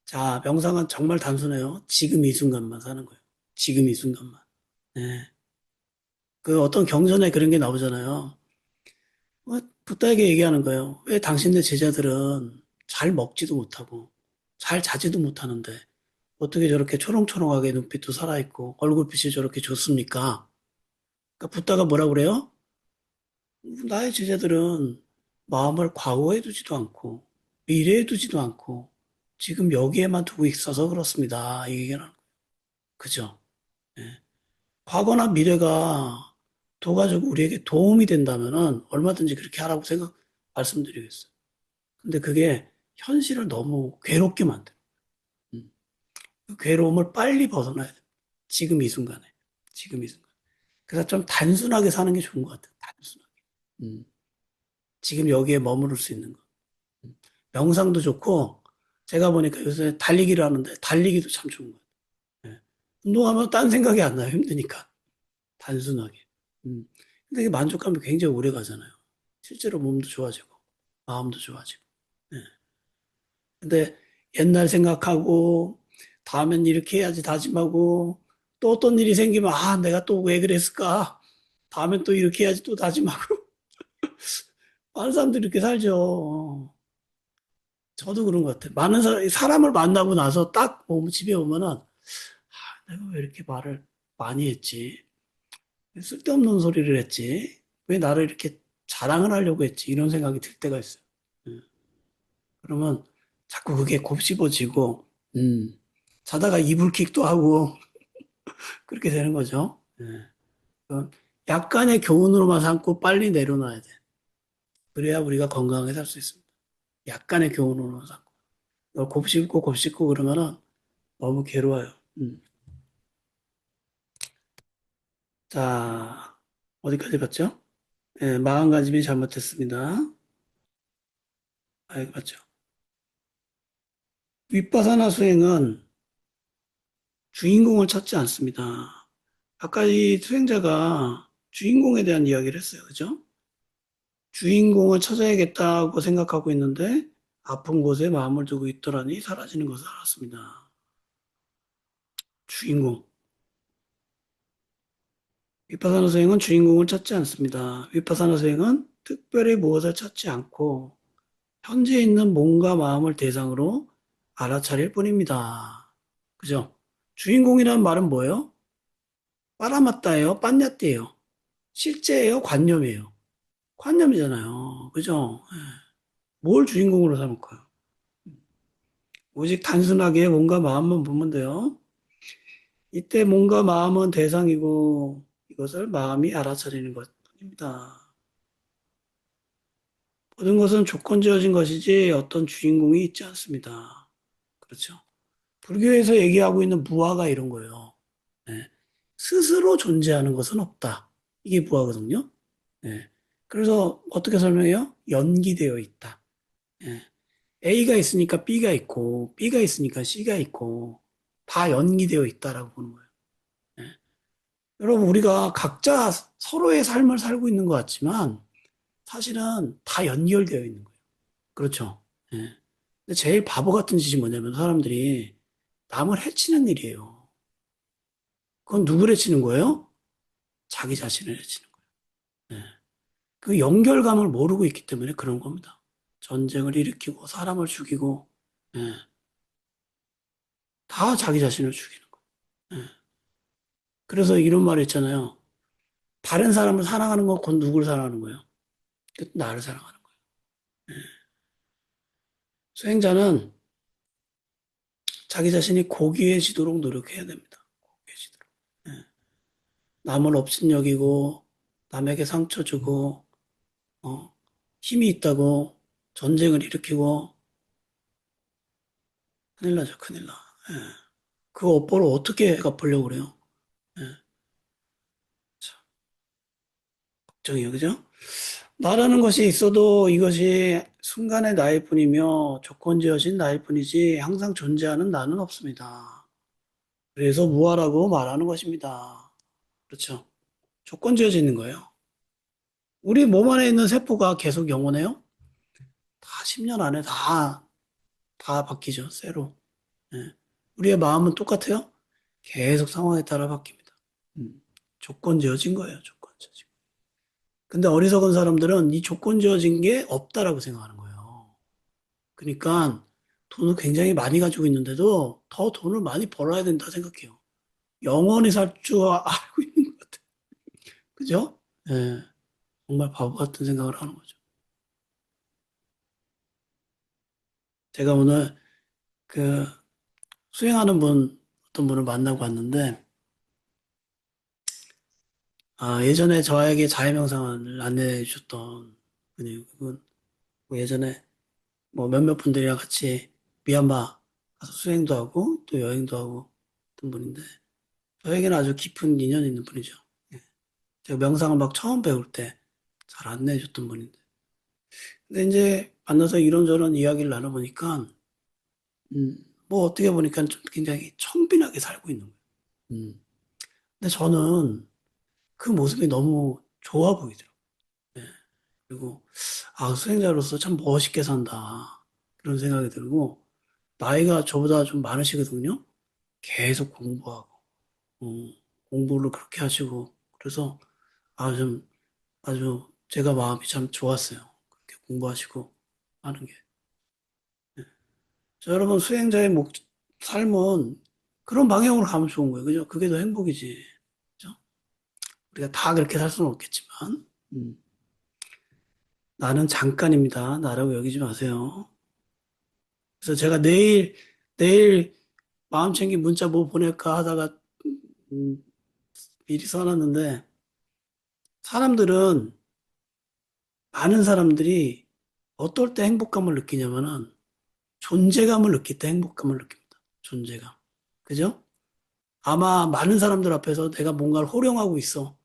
자, 명상은 정말 단순해요. 지금 이 순간만 사는 거예요. 지금 이 순간만. 네. 그 어떤 경전에 그런 게 나오잖아요. 부다에게 얘기하는 거예요. 왜 당신네 제자들은 잘 먹지도 못하고 잘 자지도 못하는데 어떻게 저렇게 초롱초롱하게 눈빛도 살아있고 얼굴빛이 저렇게 좋습니까? 그러니까 부다가 뭐라 그래요? 나의 제자들은 마음을 과거에 두지도 않고 미래에 두지도 않고 지금 여기에만 두고 있어서 그렇습니다. 이 얘기는 그죠? 예. 과거나 미래가 둬가지고 우리에게 도움이 된다면은 얼마든지 그렇게 하라고 말씀드리겠어요. 근데 그게 현실을 너무 괴롭게 만들어. 음. 그 괴로움을 빨리 벗어나야 돼. 지금 이 순간에. 지금 이 순간. 그래서 좀 단순하게 사는 게 좋은 것 같아요. 단순하게. 음. 지금 여기에 머무를 수 있는 거. 음. 명상도 좋고, 제가 보니까 요새 달리기를 하는데, 달리기도 참 좋은 것 같아요. 예. 운동하면 딴 생각이 안 나요. 힘드니까. 단순하게. 음. 근데 이게 만족감이 굉장히 오래 가잖아요. 실제로 몸도 좋아지고, 마음도 좋아지고. 예. 근데 옛날 생각하고, 다음엔 이렇게 해야지 다짐하고, 또 어떤 일이 생기면, 아, 내가 또 왜 그랬을까? 다음엔 또 이렇게 해야지 또 다짐하고. 많은 사람들이 이렇게 살죠. 저도 그런 것 같아요. 많은 사람을 만나고 나서 딱 집에 오면은, 아, 내가 왜 이렇게 말을 많이 했지? 왜 쓸데없는 소리를 했지? 왜 나를 이렇게 자랑을 하려고 했지? 이런 생각이 들 때가 있어요. 예. 그러면 자꾸 그게 곱씹어지고, 음, 자다가 이불킥도 하고, 그렇게 되는 거죠. 예. 그건 약간의 교훈으로만 삼고 빨리 내려놔야 돼. 그래야 우리가 건강하게 살 수 있습니다. 약간의 교훈으로만 삼고. 이걸 곱씹고 곱씹고 그러면은 너무 괴로워요. 자, 어디까지 봤죠? 예, 마음가짐이 잘못됐습니다. 아, 맞죠. 윗바사나 수행은 주인공을 찾지 않습니다. 아까 이 수행자가 주인공에 대한 이야기를 했어요. 그죠? 주인공을 찾아야겠다고 생각하고 있는데 아픈 곳에 마음을 두고 있더라니 사라지는 것을 알았습니다. 주인공. 위파사나 수행은 주인공을 찾지 않습니다. 위파사나 수행은 특별히 무엇을 찾지 않고 현재 있는 몸과 마음을 대상으로 알아차릴 뿐입니다. 그죠? 주인공이라는 말은 뭐예요? 빠라마따예요? 빤냐띠예요? 실제예요? 관념이에요? 관념이잖아요. 그죠? 예. 뭘 주인공으로 삼을까요? 오직 단순하게 몸과 마음만 보면 돼요. 이때 몸과 마음은 대상이고 이것을 마음이 알아차리는 것입니다. 모든 것은 조건지어진 것이지 어떤 주인공이 있지 않습니다. 그렇죠. 불교에서 얘기하고 있는 무아가 이런 거예요. 예. 스스로 존재하는 것은 없다. 이게 무아거든요. 예. 그래서 어떻게 설명해요? 연기되어 있다. 예. A가 있으니까 B가 있고, B가 있으니까 C가 있고, 다 연기되어 있다라고 보는 거예요. 예. 여러분, 우리가 각자 서로의 삶을 살고 있는 것 같지만, 사실은 다 연결되어 있는 거예요. 그렇죠. 예. 근데 제일 바보 같은 짓이 뭐냐면, 사람들이 남을 해치는 일이에요. 그건 누구를 해치는 거예요? 자기 자신을 해치는 거예요. 예. 그 연결감을 모르고 있기 때문에 그런 겁니다. 전쟁을 일으키고, 사람을 죽이고, 예. 다 자기 자신을 죽이는 거예요. 예. 그래서 이런 말 있잖아요. 다른 사람을 사랑하는 건 곧 누구를 사랑하는 거예요? 나를 사랑하는 거예요. 수행자는 자기 자신이 고귀해지도록 노력해야 됩니다. 고귀해지도록. 예. 남을 업신여기고, 남에게 상처 주고, 어, 힘이 있다고 전쟁을 일으키고, 큰일 나죠, 큰일 나. 예. 그 업보를 어떻게 갚으려고 그래요? 예. 참, 걱정이에요, 그죠? 나라는 것이 있어도 이것이 순간의 나일 뿐이며 조건지어진 나일 뿐이지 항상 존재하는 나는 없습니다. 그래서 무아라고 말하는 것입니다. 그렇죠. 조건지어져 있는 거예요. 우리 몸 안에 있는 세포가 계속 영원해요? 다 10년 안에 다 바뀌죠, 새로. 예. 우리의 마음은 똑같아요? 계속 상황에 따라 바뀝니다. 음. 조건 지어진 거예요, 조건 지어진 거. 근데 어리석은 사람들은 이 조건 지어진 게 없다라고 생각하는 거예요. 그러니까 돈을 굉장히 많이 가지고 있는데도 더 돈을 많이 벌어야 된다 생각해요. 영원히 살 줄 알고 있는 것 같아요. 그죠? 예. 정말 바보 같은 생각을 하는 거죠. 제가 오늘 그 수행하는 어떤 분을 만나고 왔는데, 예전에 저에게 자해명상을 안내해 주셨던 분이, 그분, 뭐 예전에 뭐 몇몇 분들이랑 같이 미얀마 가서 수행도 하고 또 여행도 하고 했던 분인데, 저에게는 아주 깊은 인연이 있는 분이죠. 예. 제가 명상을 막 처음 배울 때 잘 안내해 줬던 분인데. 근데 이제 만나서 이런저런 이야기를 나눠보니까, 음, 뭐 어떻게 보니까 좀 굉장히 청빈하게 살고 있는 거예요. 음. 근데 저는 그 모습이 너무 좋아 보이더라고요. 예. 그리고, 수행자로서 참 멋있게 산다. 그런 생각이 들고, 나이가 저보다 좀 많으시거든요. 계속 공부하고, 어, 공부를 그렇게 하시고, 그래서, 좀, 아주 제가 마음이 참 좋았어요. 그렇게 공부하시고 하는 게. 자, 여러분, 수행자의 삶은 그런 방향으로 가면 좋은 거예요. 그죠? 그게 더 행복이지. 그죠? 우리가 다 그렇게 살 수는 없겠지만, 음, 나는 잠깐입니다. 나라고 여기지 마세요. 그래서 제가 내일 마음 챙긴 문자 뭐 보낼까 하다가, 음, 미리 써놨는데, 사람들은, 많은 사람들이 어떨 때 행복감을 느끼냐면은, 존재감을 느낄 때 행복감을 느낍니다. 존재감. 그죠? 아마 많은 사람들 앞에서 내가 뭔가를 호령하고 있어.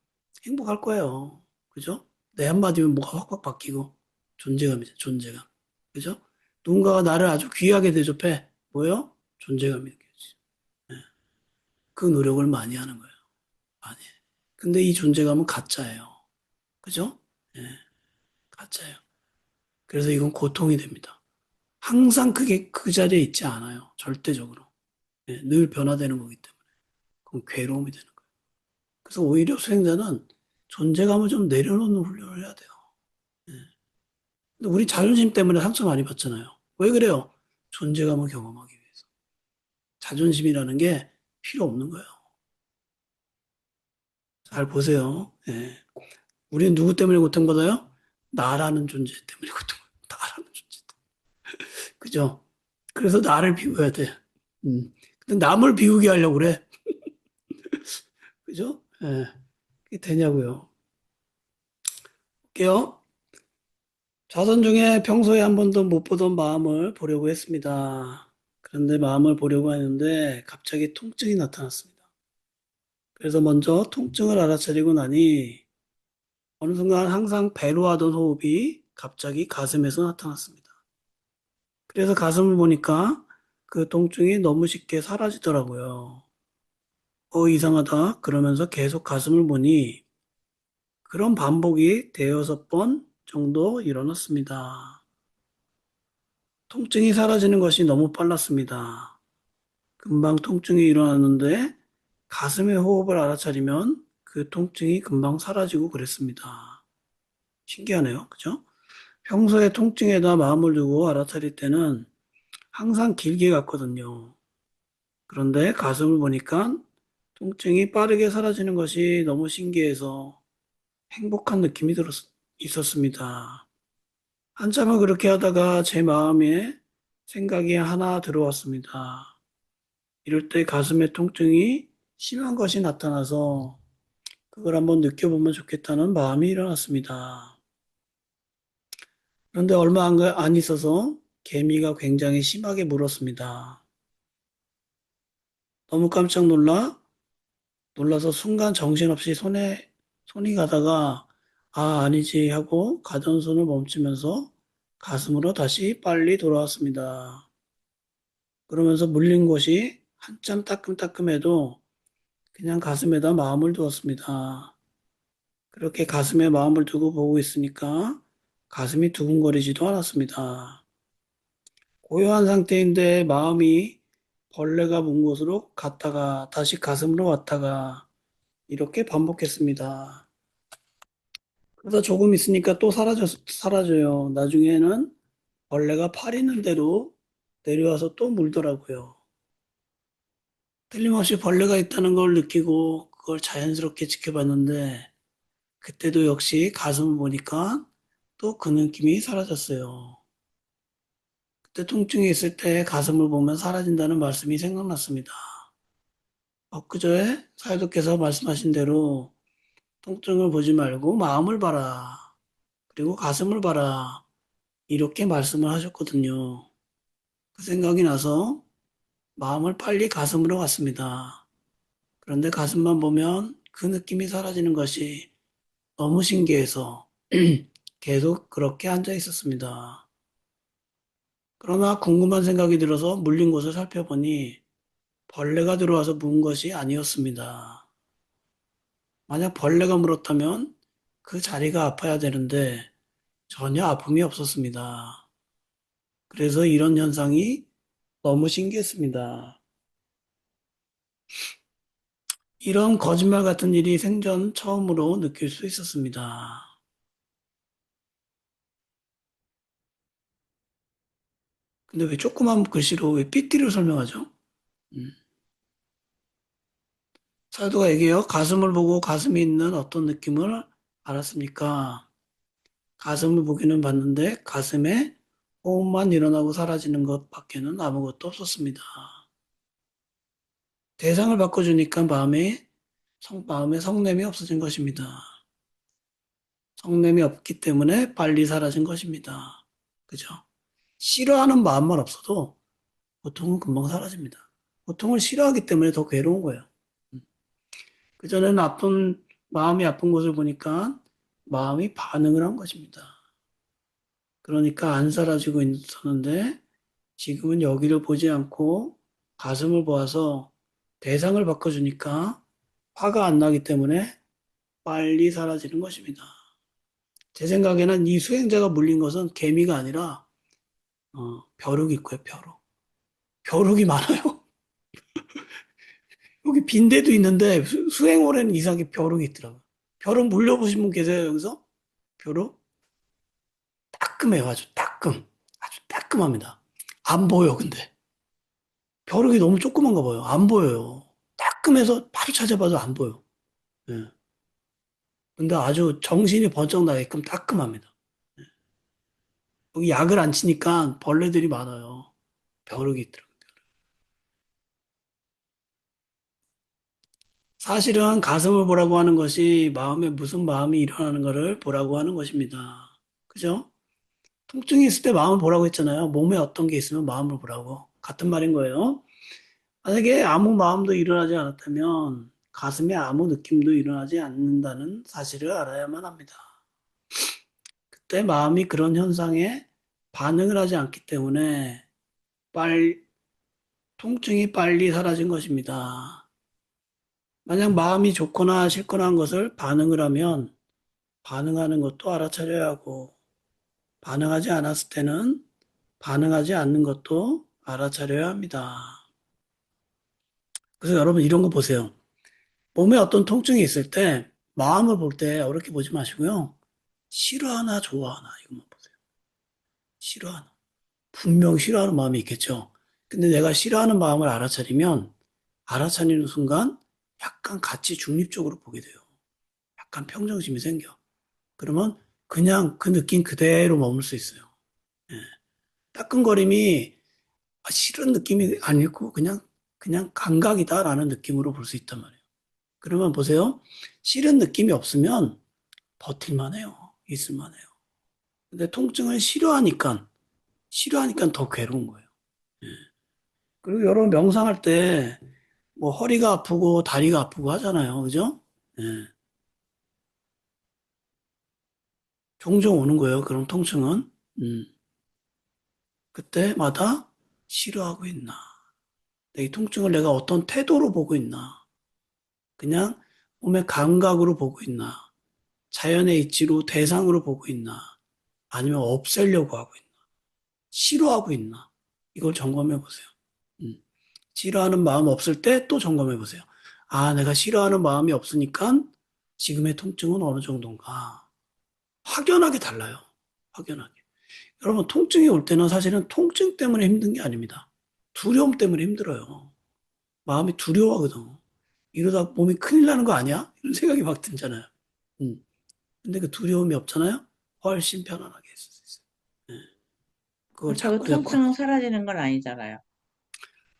행복할 거예요. 그죠? 내 한마디면 뭐가 확확 바뀌고. 존재감이죠, 존재감. 그죠? 누군가가 나를 아주 귀하게 대접해. 뭐요? 존재감이 느껴지죠. 예. 그 노력을 많이 하는 거예요. 많이. 근데 이 존재감은 가짜예요. 그죠? 예, 가짜예요. 그래서 이건 고통이 됩니다. 항상 그게 그 자리에 있지 않아요. 절대적으로. 예, 늘 변화되는 거기 때문에. 그건 괴로움이 되는 거예요. 그래서 오히려 수행자는 존재감을 좀 내려놓는 훈련을 해야 돼요. 예. 근데 우리 자존심 때문에 상처 많이 받잖아요. 왜 그래요? 존재감을 경험하기 위해서. 자존심이라는 게 필요 없는 거예요. 잘 보세요. 예. 우리는 누구 때문에 고통받아요? 나라는 존재 때문에 고통받아요. 나라는 존재 때문에. 그죠? 그래서 나를 비워야 돼. 근데 남을 비우게 하려고 그래. 그죠? 예. 그게 되냐고요. 볼게요. 자선 중에 평소에 한 번도 못 보던 마음을 보려고 했습니다. 그런데 마음을 보려고 했는데 갑자기 통증이 나타났습니다. 그래서 먼저 통증을 알아차리고 나니 어느 순간 항상 배로 하던 호흡이 갑자기 가슴에서 나타났습니다. 그래서 가슴을 보니까 그 통증이 너무 쉽게 사라지더라고요. 이상하다. 그러면서 계속 가슴을 보니 그런 반복이 대여섯 번 정도 일어났습니다. 통증이 사라지는 것이 너무 빨랐습니다. 금방 통증이 일어났는데 가슴의 호흡을 알아차리면 그 통증이 금방 사라지고 그랬습니다. 신기하네요. 그죠? 평소에 통증에다 마음을 두고 알아차릴 때는 항상 길게 갔거든요. 그런데 가슴을 보니까 통증이 빠르게 사라지는 것이 너무 신기해서 행복한 느낌이 있었습니다. 한참을 그렇게 하다가 제 마음에 생각이 하나 들어왔습니다. 이럴 때 가슴의 통증이 심한 것이 나타나서 그걸 한번 느껴보면 좋겠다는 마음이 일어났습니다. 그런데 얼마 안 있어서 개미가 굉장히 심하게 물었습니다. 너무 깜짝 놀라서 순간 정신없이 손이 가다가 아니지 하고 가던 손을 멈추면서 가슴으로 다시 빨리 돌아왔습니다. 그러면서 물린 곳이 한참 따끔따끔해도 그냥 가슴에다 마음을 두었습니다. 그렇게 가슴에 마음을 두고 보고 있으니까 가슴이 두근거리지도 않았습니다. 고요한 상태인데 마음이 벌레가 문 곳으로 갔다가 다시 가슴으로 왔다가 이렇게 반복했습니다. 그러다 조금 있으니까 또 사라져요. 나중에는 벌레가 팔 있는 대로 내려와서 또 물더라고요. 틀림없이 벌레가 있다는 걸 느끼고 그걸 자연스럽게 지켜봤는데 그때도 역시 가슴을 보니까 또 그 느낌이 사라졌어요. 그때 통증이 있을 때 가슴을 보면 사라진다는 말씀이 생각났습니다. 엊그저에 사회도께서 말씀하신 대로 통증을 보지 말고 마음을 봐라. 그리고 가슴을 봐라. 이렇게 말씀을 하셨거든요. 그 생각이 나서 마음을 빨리 가슴으로 갔습니다. 그런데 가슴만 보면 그 느낌이 사라지는 것이 너무 신기해서 계속 그렇게 앉아 있었습니다. 그러나 궁금한 생각이 들어서 물린 곳을 살펴보니 벌레가 들어와서 문 것이 아니었습니다. 만약 벌레가 물었다면 그 자리가 아파야 되는데 전혀 아픔이 없었습니다. 그래서 이런 현상이 너무 신기했습니다. 이런 거짓말 같은 일이 생전 처음으로 느낄 수 있었습니다. 근데 왜 조그만 글씨로 왜 삐띠를 설명하죠? 음. 사도가 얘기해요. 가슴을 보고 가슴이 있는 어떤 느낌을 알았습니까? 가슴을 보기는 봤는데 가슴에 호흡만 일어나고 사라지는 것밖에는 아무것도 없었습니다. 대상을 바꿔주니까 마음에 성냄이 없어진 것입니다. 성냄이 없기 때문에 빨리 사라진 것입니다. 그죠? 싫어하는 마음만 없어도 고통은 금방 사라집니다. 고통을 싫어하기 때문에 더 괴로운 거예요. 그전에는 마음이 아픈 것을 보니까 마음이 반응을 한 것입니다. 그러니까 안 사라지고 있었는데 지금은 여기를 보지 않고 가슴을 보아서 대상을 바꿔주니까 화가 안 나기 때문에 빨리 사라지는 것입니다. 제 생각에는 이 수행자가 물린 것은 개미가 아니라 벼룩이 있고요, 벼룩. 벼룩이 많아요. 여기 빈대도 있는데 수행원에는 이상하게 벼룩이 있더라고요. 벼룩 물려보신 분 계세요, 여기서? 벼룩? 따끔해요, 아주 따끔. 아주 따끔합니다. 안 보여, 근데. 벼룩이 너무 조그만가 봐요. 안 보여요. 따끔해서 바로 찾아봐도 안 보여. 예. 근데 아주 정신이 번쩍 나게끔 따끔합니다. 여기 약을 안 치니까 벌레들이 많아요. 벼룩이 있더라고요. 사실은 가슴을 보라고 하는 것이 마음에 무슨 마음이 일어나는 것을 보라고 하는 것입니다. 그죠? 통증이 있을 때 마음을 보라고 했잖아요. 몸에 어떤 게 있으면 마음을 보라고. 같은 말인 거예요. 만약에 아무 마음도 일어나지 않았다면 가슴에 아무 느낌도 일어나지 않는다는 사실을 알아야만 합니다. 그때 마음이 그런 현상에 반응을 하지 않기 때문에 빨, 통증이 빨리 사라진 것입니다. 만약 마음이 좋거나 싫거나 한 것을 반응을 하면 반응하는 것도 알아차려야 하고 반응하지 않았을 때는 반응하지 않는 것도 알아차려야 합니다. 그래서 여러분 이런 거 보세요. 몸에 어떤 통증이 있을 때 마음을 볼 때 어렵게 보지 마시고요. 싫어하나 좋아하나 이것만 보세요. 싫어하나. 분명 싫어하는 마음이 있겠죠. 근데 내가 싫어하는 마음을 알아차리는 순간 약간 같이 중립적으로 보게 돼요. 약간 평정심이 생겨. 그러면 그냥 그 느낌 그대로 머물 수 있어요. 예. 따끔거림이 싫은 느낌이 아니고 그냥 감각이다라는 느낌으로 볼 수 있단 말이에요. 그러면 보세요. 싫은 느낌이 없으면 버틸만 해요. 있을만 해요. 근데 통증을 싫어하니까 더 괴로운 거예요. 예. 그리고 여러분 명상할 때 뭐 허리가 아프고 다리가 아프고 하잖아요. 그죠? 예. 종종 오는 거예요. 그런 통증은. 음. 그때마다 싫어하고 있나? 이 통증을 내가 어떤 태도로 보고 있나? 그냥 몸의 감각으로 보고 있나? 자연의 이치로 대상으로 보고 있나? 아니면 없애려고 하고 있나? 싫어하고 있나? 이걸 점검해 보세요. 음. 싫어하는 마음 없을 때 또 점검해 보세요. 아, 내가 싫어하는 마음이 없으니까 지금의 통증은 어느 정도인가? 확연하게 달라요. 확연하게. 여러분, 통증이 올 때는 사실은 통증 때문에 힘든 게 아닙니다. 두려움 때문에 힘들어요. 마음이 두려워하거든. 이러다 몸이 큰일 나는 거 아니야? 이런 생각이 막 들잖아요. 음. 근데 그 두려움이 없잖아요? 훨씬 편안하게 있을 수 있어요. 예. 그걸 그렇다고 자꾸 자꾸 통증 사라지는 건 아니잖아요.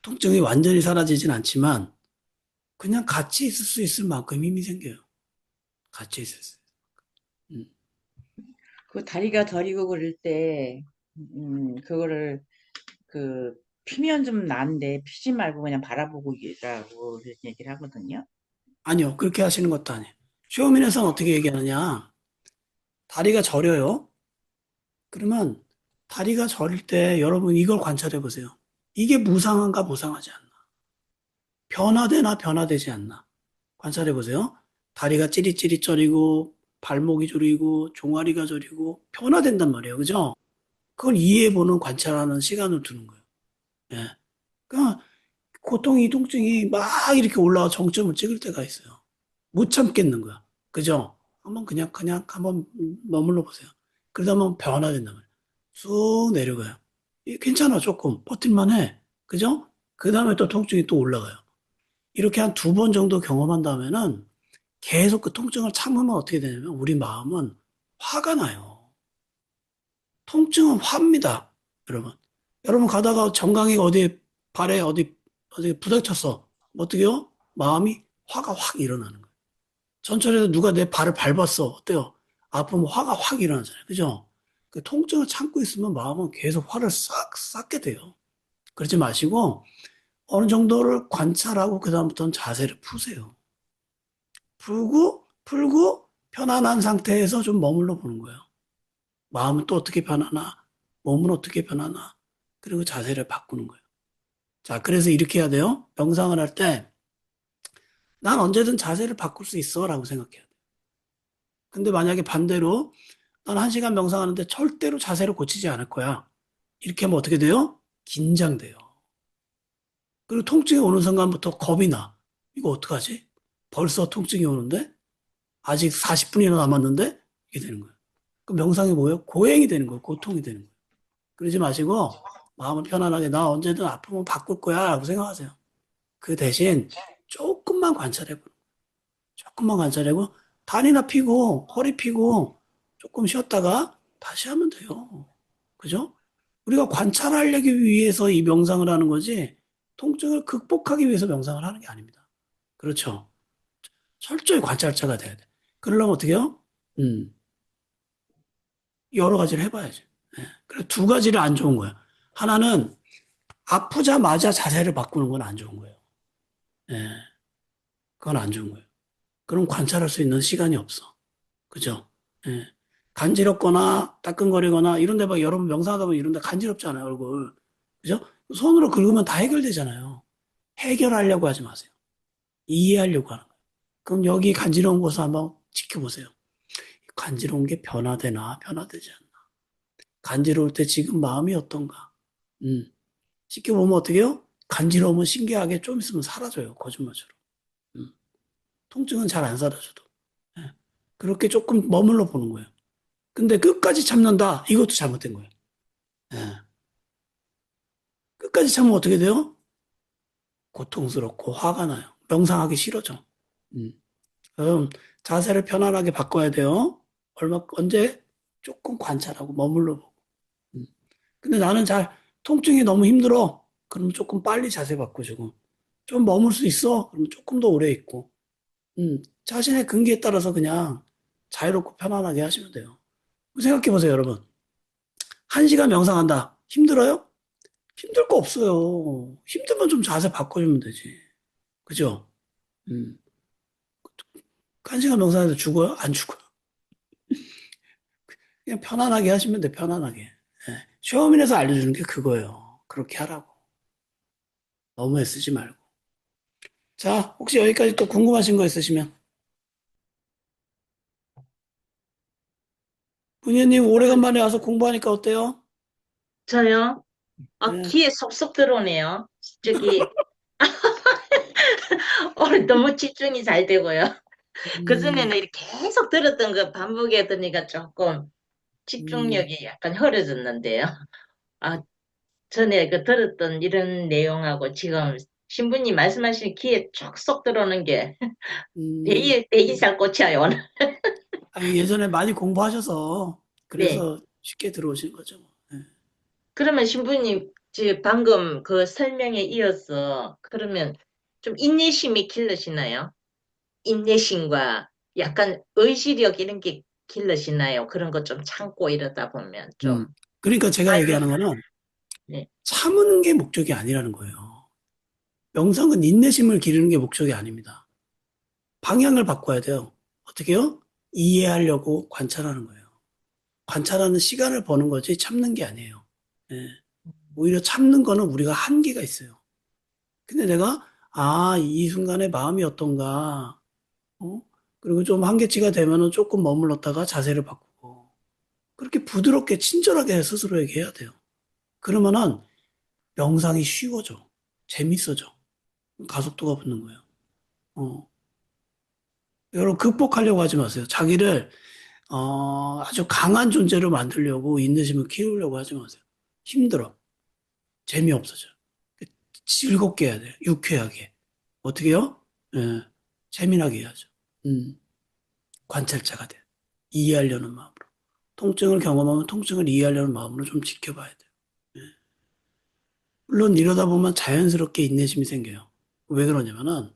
통증이 완전히 사라지진 않지만 그냥 같이 있을 수 있을 만큼 힘이 생겨요. 같이 있을 수. 음. 그 다리가 저리고 그럴 때, 그거를, 그, 피면 좀 나은데, 피지 말고 그냥 바라보고 있라고 얘기를 하거든요. 아니요, 그렇게 하시는 것도 아니에요. 쇼미에서는 어떻게 얘기하느냐? 다리가 저려요. 그러면 다리가 저릴 때 여러분 이걸 관찰해 보세요. 이게 무상한가 무상하지 않나? 변화되나 변화되지 않나? 관찰해 보세요. 다리가 찌릿찌릿 저리고 발목이 저리고 종아리가 저리고 변화된단 말이에요. 그죠? 그걸 이해해 보는 관찰하는 시간을 두는 거예요. 예. 그러니까 고통이 통증이 막 이렇게 올라와 정점을 찍을 때가 있어요. 못 참겠는 거야. 그죠? 한번 그냥 한번 머물러 보세요. 그러다 보면 변화된단 말이에요. 쑥 내려가요. 괜찮아, 조금. 버틸만 해. 그죠? 그 다음에 또 통증이 또 올라가요. 이렇게 한 두 번 정도 경험한 다음에는 계속 그 통증을 참으면 어떻게 되냐면 우리 마음은 화가 나요. 통증은 화입니다. 여러분. 여러분 가다가 정강이가 어디 발에 어디 부닥쳤어. 어떻게요? 마음이 화가 확 일어나는 거예요. 전철에서 누가 내 발을 밟았어. 어때요? 아프면 화가 확 일어나잖아요. 그죠? 그 통증을 참고 있으면 마음은 계속 화를 쌓게 돼요. 그러지 마시고 어느 정도를 관찰하고 그다음부터는 자세를 푸세요. 풀고 편안한 상태에서 좀 머물러 보는 거예요. 마음은 또 어떻게 변하나? 몸은 어떻게 변하나? 그리고 자세를 바꾸는 거예요. 자, 그래서 이렇게 해야 돼요. 명상을 할 때, 난 언제든 자세를 바꿀 수 있어. 라고 생각해야 돼요. 근데 만약에 반대로, 난 1시간 명상하는데 절대로 자세를 고치지 않을 거야. 이렇게 하면 어떻게 돼요? 긴장돼요. 그리고 통증이 오는 순간부터 겁이 나. 이거 어떡하지? 벌써 통증이 오는데? 아직 40분이나 남았는데? 이게 되는 거예요. 그 명상이 뭐예요? 고행이 되는 거예요. 고통이 되는 거예요. 그러지 마시고, 마음을 편안하게, 나 언제든 아프면 바꿀 거야. 라고 생각하세요. 그 대신 조금만 관찰해보고, 조금만 관찰하고, 다리나 피고, 허리 피고, 조금 쉬었다가 다시 하면 돼요. 그죠? 우리가 관찰하려기 위해서 이 명상을 하는 거지, 통증을 극복하기 위해서 명상을 하는 게 아닙니다. 그렇죠? 철저히 관찰자가 돼야 돼. 그러려면 어떻게 해요? 음, 여러 가지를 해봐야지. 예. 그래, 두 가지를 안 좋은 거예요. 하나는 아프자마자 자세를 바꾸는 건 안 좋은 거예요. 예, 그건 안 좋은 거예요. 그럼 관찰할 수 있는 시간이 없어. 그죠? 예. 간지럽거나 따끔거리거나 이런 데 막 여러분 명상하다 보면 이런 데 간지럽잖아요, 얼굴. 그죠? 손으로 긁으면 다 해결되잖아요. 해결하려고 하지 마세요. 이해하려고 하는 거예요. 그럼 여기 간지러운 곳을 한번 지켜보세요. 간지러운 게 변화되나, 변화되지 않나. 간지러울 때 지금 마음이 어떤가. 음. 지켜보면 어떻게 해요? 간지러우면 신기하게 좀 있으면 사라져요. 거짓말처럼. 음. 통증은 잘 안 사라져도. 예. 그렇게 조금 머물러 보는 거예요. 근데 끝까지 참는다. 이것도 잘못된 거예요. 예. 끝까지 참으면 어떻게 돼요? 고통스럽고 화가 나요. 명상하기 싫어져. 음. 그럼 자세를 편안하게 바꿔야 돼요. 언제? 조금 관찰하고 머물러 보고. 음. 근데 나는 통증이 너무 힘들어. 그럼 조금 빨리 자세 바꾸시고. 좀 머물 수 있어? 그럼 조금 더 오래 있고. 자신의 근기에 따라서 그냥 자유롭고 편안하게 하시면 돼요. 생각해 보세요, 여러분. 1시간 명상한다. 힘들어요? 힘들 거 없어요. 힘들면 좀 자세 바꿔주면 되지. 그죠? 음. 1시간 명상해서 죽어요? 안 죽어요. 그냥 편안하게 하시면 돼, 편안하게. 예. 쇼미에서 알려주는 게 그거예요. 그렇게 하라고. 너무 애쓰지 말고. 자, 혹시 여기까지 또 궁금하신 거 있으시면 문희님 오래간만에 와서 공부하니까 어때요? 저요? 네. 귀에 쏙쏙 들어오네요. 저기, 오늘 너무 집중이 잘 되고요. 음, 그전에는 이렇게 계속 들었던 거 반복해 들으니까 조금 음, 집중력이 약간 흐려졌는데요. 아, 전에 그 들었던 이런 내용하고 지금 신부님 말씀하신 귀에 쏙쏙 들어오는 게 음. 대이살 꽂혀요, 오늘. 아니, 예전에 많이 공부하셔서 네. 그래서 쉽게 들어오신 거죠. 뭐. 네. 그러면 신부님, 지금 방금 그 설명에 이어서 그러면 좀 인내심이 길러지나요? 인내심과 약간 의지력 이런 게 길러지나요? 그런 거 좀 참고 이러다 보면 음. 좀. 그러니까 제가 아니면, 얘기하는 거는 네. 참는 게 목적이 아니라는 거예요. 명상은 인내심을 기르는 게 목적이 아닙니다. 방향을 바꿔야 돼요. 어떻게요? 이해하려고 관찰하는 거예요. 관찰하는 시간을 버는 거지 참는 게 아니에요. 예. 오히려 참는 거는 우리가 한계가 있어요. 근데 내가 이 순간의 마음이 어떤가, 어? 그리고 좀 한계치가 되면은 조금 머물렀다가 자세를 바꾸고 그렇게 부드럽게 친절하게 스스로에게 해야 돼요. 그러면은 명상이 쉬워져, 재밌어져, 가속도가 붙는 거예요. 어. 여러분 극복하려고 하지 마세요. 자기를 아주 강한 존재로 만들려고 인내심을 키우려고 하지 마세요. 힘들어. 재미없어져. 즐겁게 해야 돼요. 유쾌하게. 어떻게요? 예, 재미나게 해야죠. 음, 관찰자가 돼요. 이해하려는 마음으로. 통증을 경험하면 통증을 이해하려는 마음으로 좀 지켜봐야 돼요. 예. 물론 이러다 보면 자연스럽게 인내심이 생겨요. 왜 그러냐면은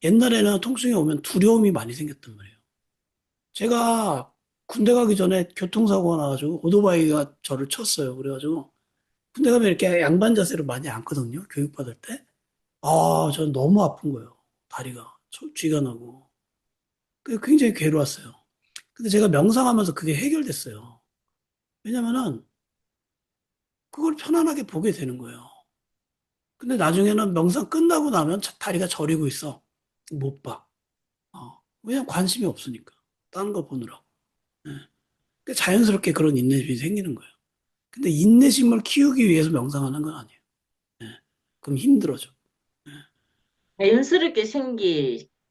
옛날에는 통증이 오면 두려움이 많이 생겼단 말이에요. 제가 군대 가기 전에 교통사고가 나가지고 오토바이가 저를 쳤어요. 그래가지고 군대 가면 이렇게 양반 자세로 많이 앉거든요. 교육받을 때. 전 너무 아픈 거예요. 다리가. 쥐가 나고. 굉장히 괴로웠어요. 근데 제가 명상하면서 그게 해결됐어요. 왜냐면은 그걸 편안하게 보게 되는 거예요. 근데 나중에는 명상 끝나고 나면 다리가 저리고 있어. 못 봐. 왜냐면 관심이 없으니까. 다른 거 보느라고. 예. 그러니까 자연스럽게 그런 인내심이 생기는 거예요. 근데 인내심을 키우기 위해서 명상하는 건 아니에요. 예. 그럼 힘들어져. 자연스럽게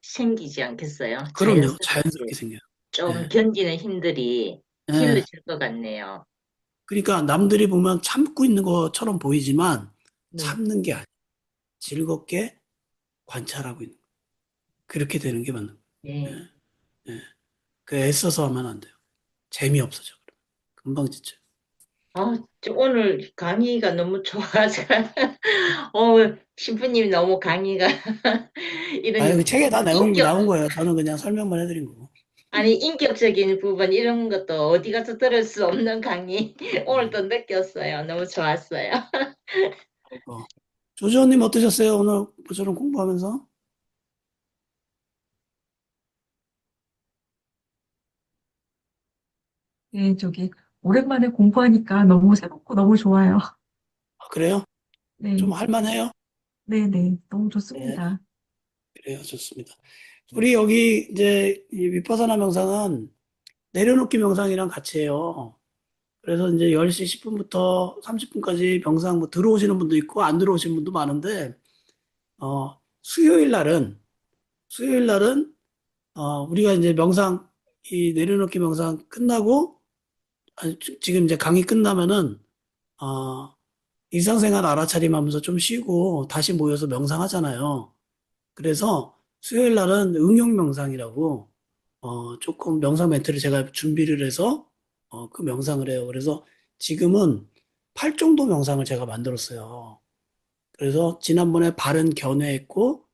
생기지 않겠어요? 그럼요. 자연스럽게 자연스럽게 생겨요. 좀 예. 견디는 힘들이 예. 길러질 것 같네요. 그러니까 남들이 보면 참고 있는 것처럼 보이지만 네. 참는 게 아니에요. 즐겁게 관찰하고 있는 거예요. 그렇게 되는 게 맞는 네. 거예요. 예. 예. 그 애써서 하면 안 돼요. 재미없어져. 금방 지쳐요. 오늘 강의가 너무 좋아서, 신부님 너무 강의가, 그 이런, 책에 다 내용이 인격, 나온 거예요. 저는 그냥 설명만 해드린 거고. 아니, 인격적인 부분, 이런 것도 어디 가서 들을 수 없는 강의, 오늘 음. 또 느꼈어요. 너무 좋았어요. 어. 조지호님 어떠셨어요? 오늘 저런 공부하면서? 예, 오랜만에 공부하니까 너무 새롭고 너무 좋아요. 그래요? 좀 네, 할만해요? 네, 너무 네, 좋습니다. 그래요. 좋습니다. 우리 여기 이제 이 위파사나 명상은 내려놓기 명상이랑 같이 해요. 그래서 이제 10시 10분부터 30분까지 명상 뭐 들어오시는 분도 있고 안 들어오시는 분도 많은데, 수요일 날은, 수요일 날은, 우리가 이제 명상, 이 내려놓기 명상 끝나고, 지금 이제 강의 끝나면은, 어, 일상생활 알아차림 하면서 좀 쉬고 다시 모여서 명상하잖아요. 그래서 수요일 날은 응용 명상이라고, 조금 명상 멘트를 제가 준비를 해서, 그 명상을 해요. 그래서 지금은 8정도 명상을 제가 만들었어요. 그래서 지난번에 바른 견해했고,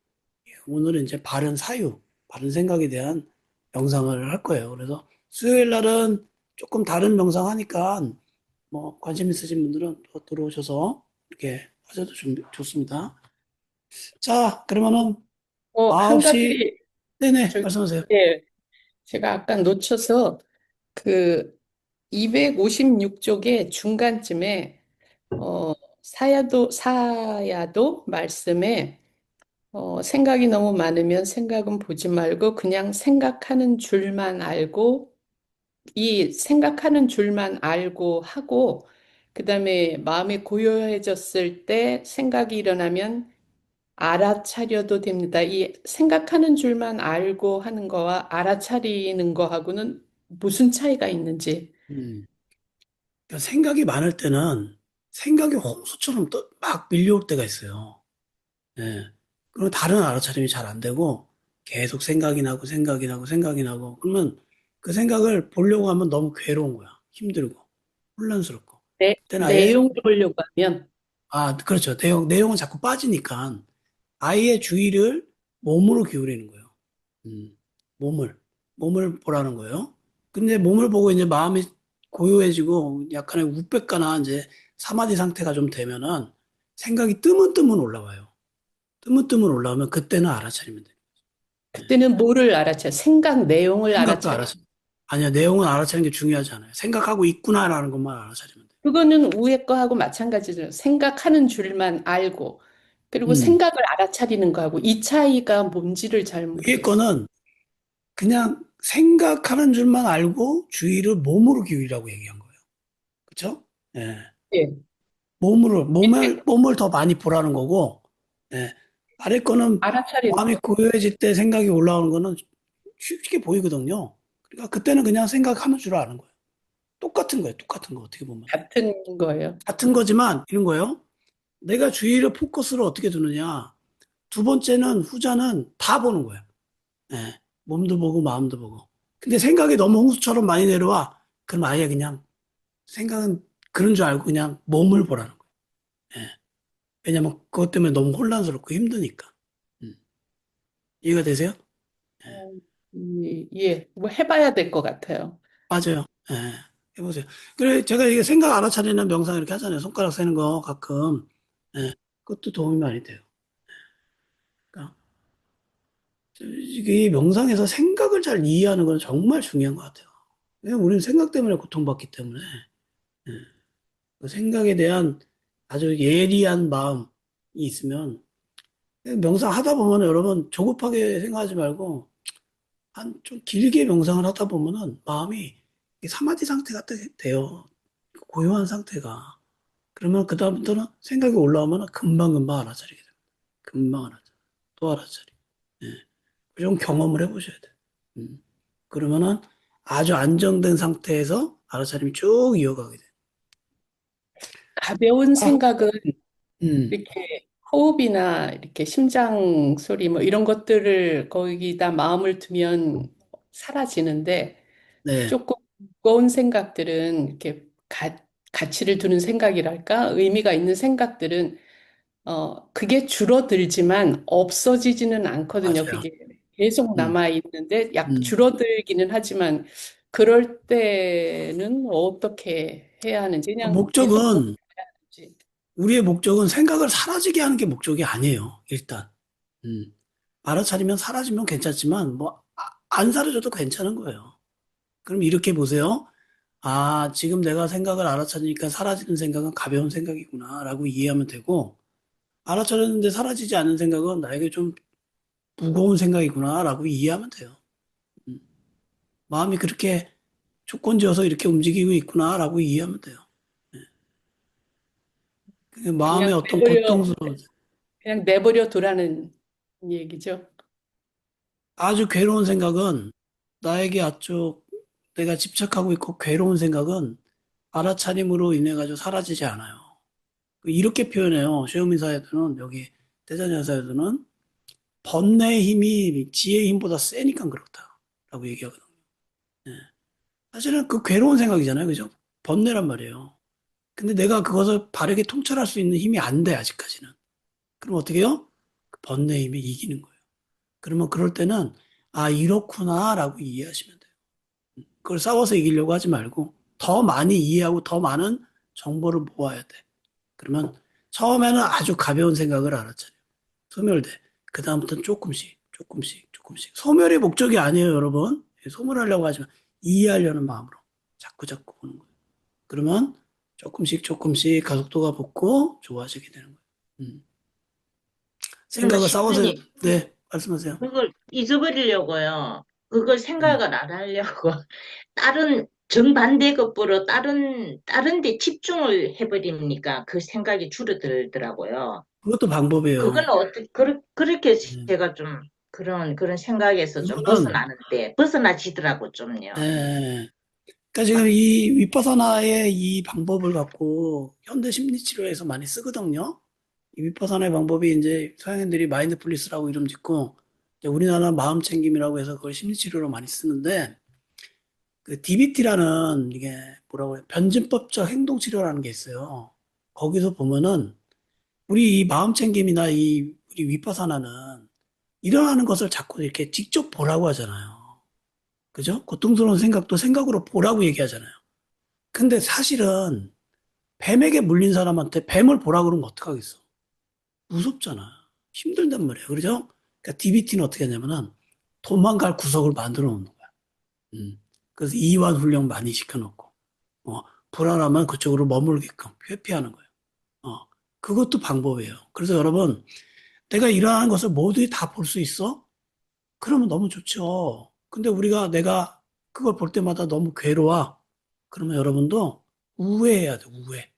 오늘은 이제 바른 사유, 바른 생각에 대한 명상을 할 거예요. 그래서 수요일 날은 조금 다른 명상 하니까, 뭐, 관심 있으신 분들은 또 들어오셔서 이렇게 하셔도 좋습니다. 자, 그러면은 한 9시, 가지, 네네, 저, 말씀하세요. 예, 제가 아까 놓쳐서 그 256쪽의 중간쯤에, 사야도 말씀에, 생각이 너무 많으면 생각은 보지 말고 그냥 생각하는 줄만 알고 이 생각하는 줄만 알고 하고, 그다음에 마음이 고요해졌을 때 생각이 일어나면 알아차려도 됩니다. 이 생각하는 줄만 알고 하는 거와 알아차리는 거하고는 무슨 차이가 있는지. 음. 그러니까 생각이 많을 때는 생각이 홍수처럼 또 막 밀려올 때가 있어요. 예. 그리고 다른 알아차림이 잘 안 되고 계속 생각이 나고 생각이 나고 생각이 나고 그러면 그 생각을 보려고 하면 너무 괴로운 거야. 힘들고 혼란스럽고. 그때는 아예 내용을 보려고 하면, 그렇죠. 내용은 자꾸 빠지니까 아예 주의를 몸으로 기울이는 거예요. 음, 몸을, 몸을 보라는 거예요. 근데 몸을 보고 이제 마음이 고요해지고 약간의 우백가나 이제 사마디 상태가 좀 되면은 생각이 뜨문뜨문 올라와요. 뜨문뜨문 올라오면 그때는 알아차리면 돼요. 그때는 뭐를 알아차려? 생각 내용을 생각도 알아차려. 알아차 아니야, 내용은 알아차리는 게 중요하지 않아요. 생각하고 있구나라는 것만 알아차리면 돼요. 그거는 위에 거하고 마찬가지죠. 생각하는 줄만 알고, 그리고 음, 생각을 알아차리는 거하고 이 차이가 뭔지를 잘 위에 모르겠어요. 거는 그냥 생각하는 줄만 알고 주의를 몸으로 기울이라고 얘기한 거예요. 그렇죠? 예. 예. 몸을 더 많이 보라는 거고, 예. 아래 거는 알아차리는 마음이 거. 고요해질 때 생각이 올라오는 거는 쉽게 보이거든요. 그러니까 그때는 그냥 생각하는 줄 아는 거예요. 똑같은 거예요. 똑같은 거, 어떻게 보면. 같은 거예요. 같은 거지만, 이런 거예요. 내가 주의를 포커스를 어떻게 두느냐. 두 번째는, 후자는 다 보는 거예요. 예. 몸도 보고, 마음도 보고. 근데 생각이 너무 홍수처럼 많이 내려와. 그럼 아예 그냥, 생각은 그런 줄 알고 그냥 몸을 보라는 거예요. 예. 왜냐면 그것 때문에 너무 혼란스럽고 힘드니까. 음. 이해가 되세요? 예. 예, 뭐 해봐야 될 것 같아요. 맞아요. 예. 해보세요. 그래, 제가 이게 생각 알아차리는 명상 이렇게 하잖아요. 손가락 세는 거 가끔. 예. 그것도 도움이 많이 돼요. 그러니까 이게 명상에서 생각을 잘 이해하는 건 정말 중요한 것 같아요. 왜냐면 우리는 생각 때문에 고통받기 때문에. 예. 그 생각에 대한 아주 예리한 마음이 있으면 명상 하다 보면 여러분 조급하게 생각하지 말고 한 좀 길게 명상을 하다 보면은 마음이 사마디 상태가 돼요. 고요한 상태가. 그러면 그다음부터는 생각이 올라오면 금방금방 알아차리게 돼요. 금방 알아차려. 또 알아차리. 예. 좀 경험을 해보셔야 돼요. 음. 그러면은 아주 안정된 상태에서 알아차림이 쭉 이어가게 돼요. 가벼운 아, 생각은 음. 이렇게 호흡이나 이렇게 심장 소리 뭐 이런 것들을 거기다 마음을 두면 사라지는데 네. 조금 무거운 생각들은 이렇게 가치를 두는 생각이랄까? 의미가 있는 생각들은 그게 줄어들지만 없어지지는 않거든요. 맞아요. 그게 계속 음. 남아 있는데 약 음. 줄어들기는 하지만 그럴 때는 어떻게 해야 하는지 그냥 계속 목적은 하는지. 우리의 목적은 생각을 사라지게 하는 게 목적이 아니에요. 일단. 음. 알아차리면 사라지면 괜찮지만 뭐 안 사라져도 괜찮은 거예요. 그럼 이렇게 보세요. 아, 지금 내가 생각을 알아차리니까 사라지는 생각은 가벼운 생각이구나라고 이해하면 되고 알아차렸는데 사라지지 않는 생각은 나에게 좀 무거운 생각이구나라고 이해하면 돼요. 음. 마음이 그렇게 조건지어서 이렇게 움직이고 있구나라고 이해하면 돼요. 그게 그냥 마음의 어떤 내버려 고통스러운 그냥 내버려 두라는 얘기죠. 아주 괴로운 생각은 나에게 아주 내가 집착하고 있고 괴로운 생각은 알아차림으로 인해 가지고 사라지지 않아요. 이렇게 표현해요. 쇼미사에서는 여기 대전여사에서는 번뇌의 힘이 지혜의 힘보다 세니까 그렇다라고 얘기하거든요. 예. 사실은 그 괴로운 생각이잖아요. 그죠? 번뇌란 말이에요. 근데 내가 그것을 바르게 통찰할 수 있는 힘이 안 돼, 아직까지는. 그럼 어떻게 해요? 그 번뇌의 힘이 이기는 거예요. 그러면 그럴 때는, 아, 이렇구나라고 이해하시면 돼요. 그걸 싸워서 이기려고 하지 말고, 더 많이 이해하고 더 많은 정보를 모아야 돼. 그러면 처음에는 아주 가벼운 생각을 알아차려요. 소멸돼. 그다음부터는 조금씩, 조금씩, 조금씩. 소멸이 목적이 아니에요, 여러분. 소멸하려고 하지만 이해하려는 마음으로 자꾸 자꾸 보는 거예요. 그러면 조금씩 조금씩 가속도가 붙고 좋아지게 되는 거예요. 음. 그러면 생각을 싸워서, 신부님, 네, 말씀하세요. 그걸 잊어버리려고요. 그걸 음. 생각을 안 하려고. 다른 정반대급부로 다른 데 집중을 해버리니까 그 생각이 줄어들더라고요. 그것도 방법이에요. 그건 그렇게 예. 제가 좀 그런 생각에서 좀 그거는, 벗어나지더라고, 좀요. 예. 그러니까 지금 이 위파사나의 이 방법을 갖고 현대 심리치료에서 많이 쓰거든요. 이 위파사나의 방법이 이제 서양인들이 마인드풀리스라고 이름 짓고, 이제 우리나라 마음챙김이라고 해서 그걸 심리치료로 많이 쓰는데, 그 DBT라는 이게 뭐라고 해요? 변증법적 행동치료라는 게 있어요. 거기서 보면은 우리 이 마음챙김이나 이 우리 위파사나는 일어나는 것을 자꾸 이렇게 직접 보라고 하잖아요. 그죠? 고통스러운 생각도 생각으로 보라고 얘기하잖아요. 근데 사실은 뱀에게 물린 사람한테 뱀을 보라 그러면 어떡하겠어? 무섭잖아. 힘들단 말이에요. 그죠? 그러니까 DBT는 어떻게 하냐면은 도망갈 구석을 만들어 놓는 거야. 그래서 이완 훈련 많이 시켜놓고, 어, 불안하면 그쪽으로 머물게끔 회피하는 거예요. 어, 그것도 방법이에요. 그래서 여러분, 내가 일어나는 것을 모두 다 볼 수 있어? 그러면 너무 좋죠. 근데 내가 그걸 볼 때마다 너무 괴로워. 그러면 여러분도 우회해야 돼, 우회.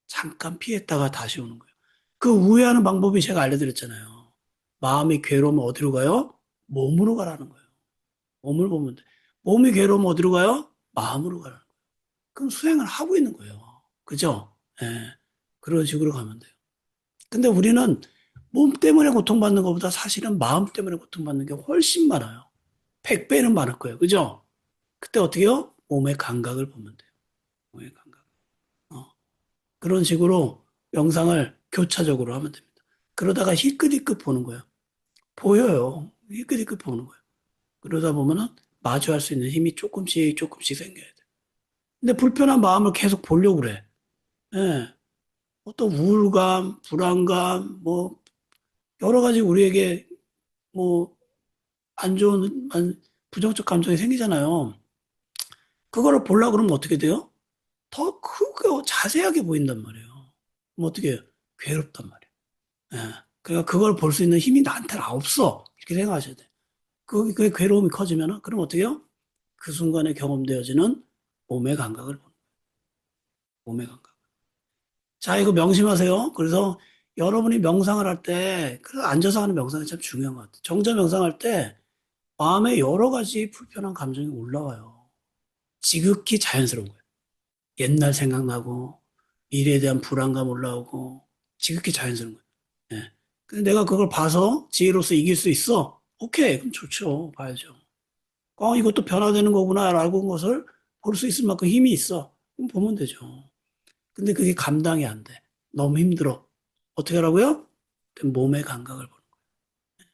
잠깐 피했다가 다시 오는 거예요. 그 우회하는 방법이 제가 알려드렸잖아요. 마음이 괴로우면 어디로 가요? 몸으로 가라는 거예요. 몸을 보면 돼. 몸이 괴로우면 어디로 가요? 마음으로 가라는 거예요. 그럼 수행을 하고 있는 거예요. 그죠? 예. 그런 식으로 가면 돼요. 근데 우리는 몸 때문에 고통받는 것보다 사실은 마음 때문에 고통받는 게 훨씬 많아요. 100배는 많을 거예요. 그죠? 그때 어떻게 해요? 몸의 감각을 보면 돼요. 몸의 감각. 어. 그런 식으로 명상을 교차적으로 하면 됩니다. 그러다가 희끗희끗 보는 거예요. 보여요. 희끗희끗 보는 거예요. 그러다 보면은 마주할 수 있는 힘이 조금씩 조금씩 생겨야 돼요. 근데 불편한 마음을 계속 보려고 그래. 예. 어떤 우울감, 불안감, 뭐, 여러 가지 우리에게 뭐, 안 좋은, 부정적 감정이 생기잖아요. 그거를 보려고 그러면 어떻게 돼요? 더 크게, 자세하게 보인단 말이에요. 그럼 어떻게 해요? 괴롭단 말이에요. 예. 그러니까 그걸 볼 수 있는 힘이 나한테는 없어. 이렇게 생각하셔야 돼요. 그 괴로움이 커지면은, 그럼 어떻게 해요? 그 순간에 경험되어지는 몸의 감각을 보는 거예요. 몸의 감각. 자, 이거 명심하세요. 그래서 여러분이 명상을 할 때, 그 앉아서 하는 명상이 참 중요한 것 같아요. 정자 명상할 때 마음에 여러 가지 불편한 감정이 올라와요. 지극히 자연스러운 거예요. 옛날 생각나고, 미래에 대한 불안감 올라오고, 지극히 자연스러운 거예요. 예. 근데 내가 그걸 봐서 지혜로서 이길 수 있어? 오케이. 그럼 좋죠. 봐야죠. 이것도 변화되는 거구나, 라고 한 것을 볼 수 있을 만큼 힘이 있어. 그럼 보면 되죠. 근데 그게 감당이 안 돼. 너무 힘들어. 어떻게 하라고요? 몸의 감각을 보는 거예요.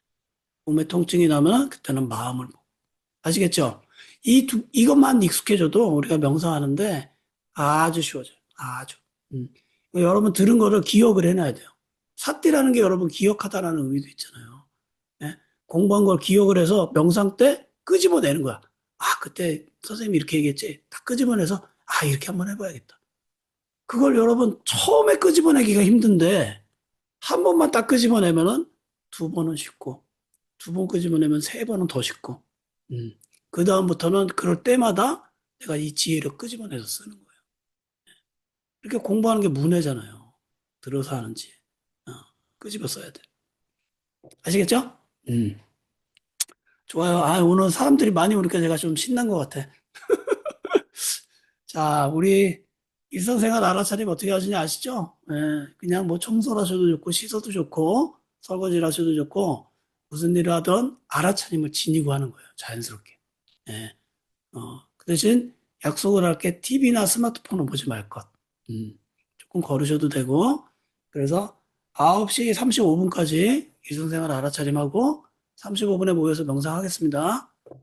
몸의 통증이 나면 그때는 마음을 보고. 아시겠죠? 이것만 익숙해져도 우리가 명상하는데 아주 쉬워져요. 아주. 여러분 들은 거를 기억을 해놔야 돼요. 삿띠라는 게 여러분 기억하다라는 의미도 있잖아요. 예? 공부한 걸 기억을 해서 명상 때 끄집어내는 거야. 그때 선생님이 이렇게 얘기했지. 다 끄집어내서, 이렇게 한번 해봐야겠다. 그걸 여러분 처음에 끄집어내기가 힘든데 한 번만 딱 끄집어내면은 두 번은 쉽고 두 번 끄집어내면 세 번은 더 쉽고 그 다음부터는 그럴 때마다 내가 이 지혜를 끄집어내서 쓰는 거예요. 이렇게 공부하는 게 문해잖아요. 들어서 하는 지혜. 끄집어 써야 돼. 아시겠죠? 좋아요. 오늘 사람들이 많이 오니까 제가 좀 신난 것 같아. 자, 우리 일상생활 알아차림 어떻게 하시냐 아시죠? 예, 그냥 뭐 청소를 하셔도 좋고, 씻어도 좋고, 설거지를 하셔도 좋고, 무슨 일을 하든 알아차림을 지니고 하는 거예요. 자연스럽게. 예, 그 대신 약속을 할 게 TV나 스마트폰을 보지 말 것. 조금 걸으셔도 되고, 그래서 9시 35분까지 일상생활 알아차림하고 35분에 모여서 명상하겠습니다.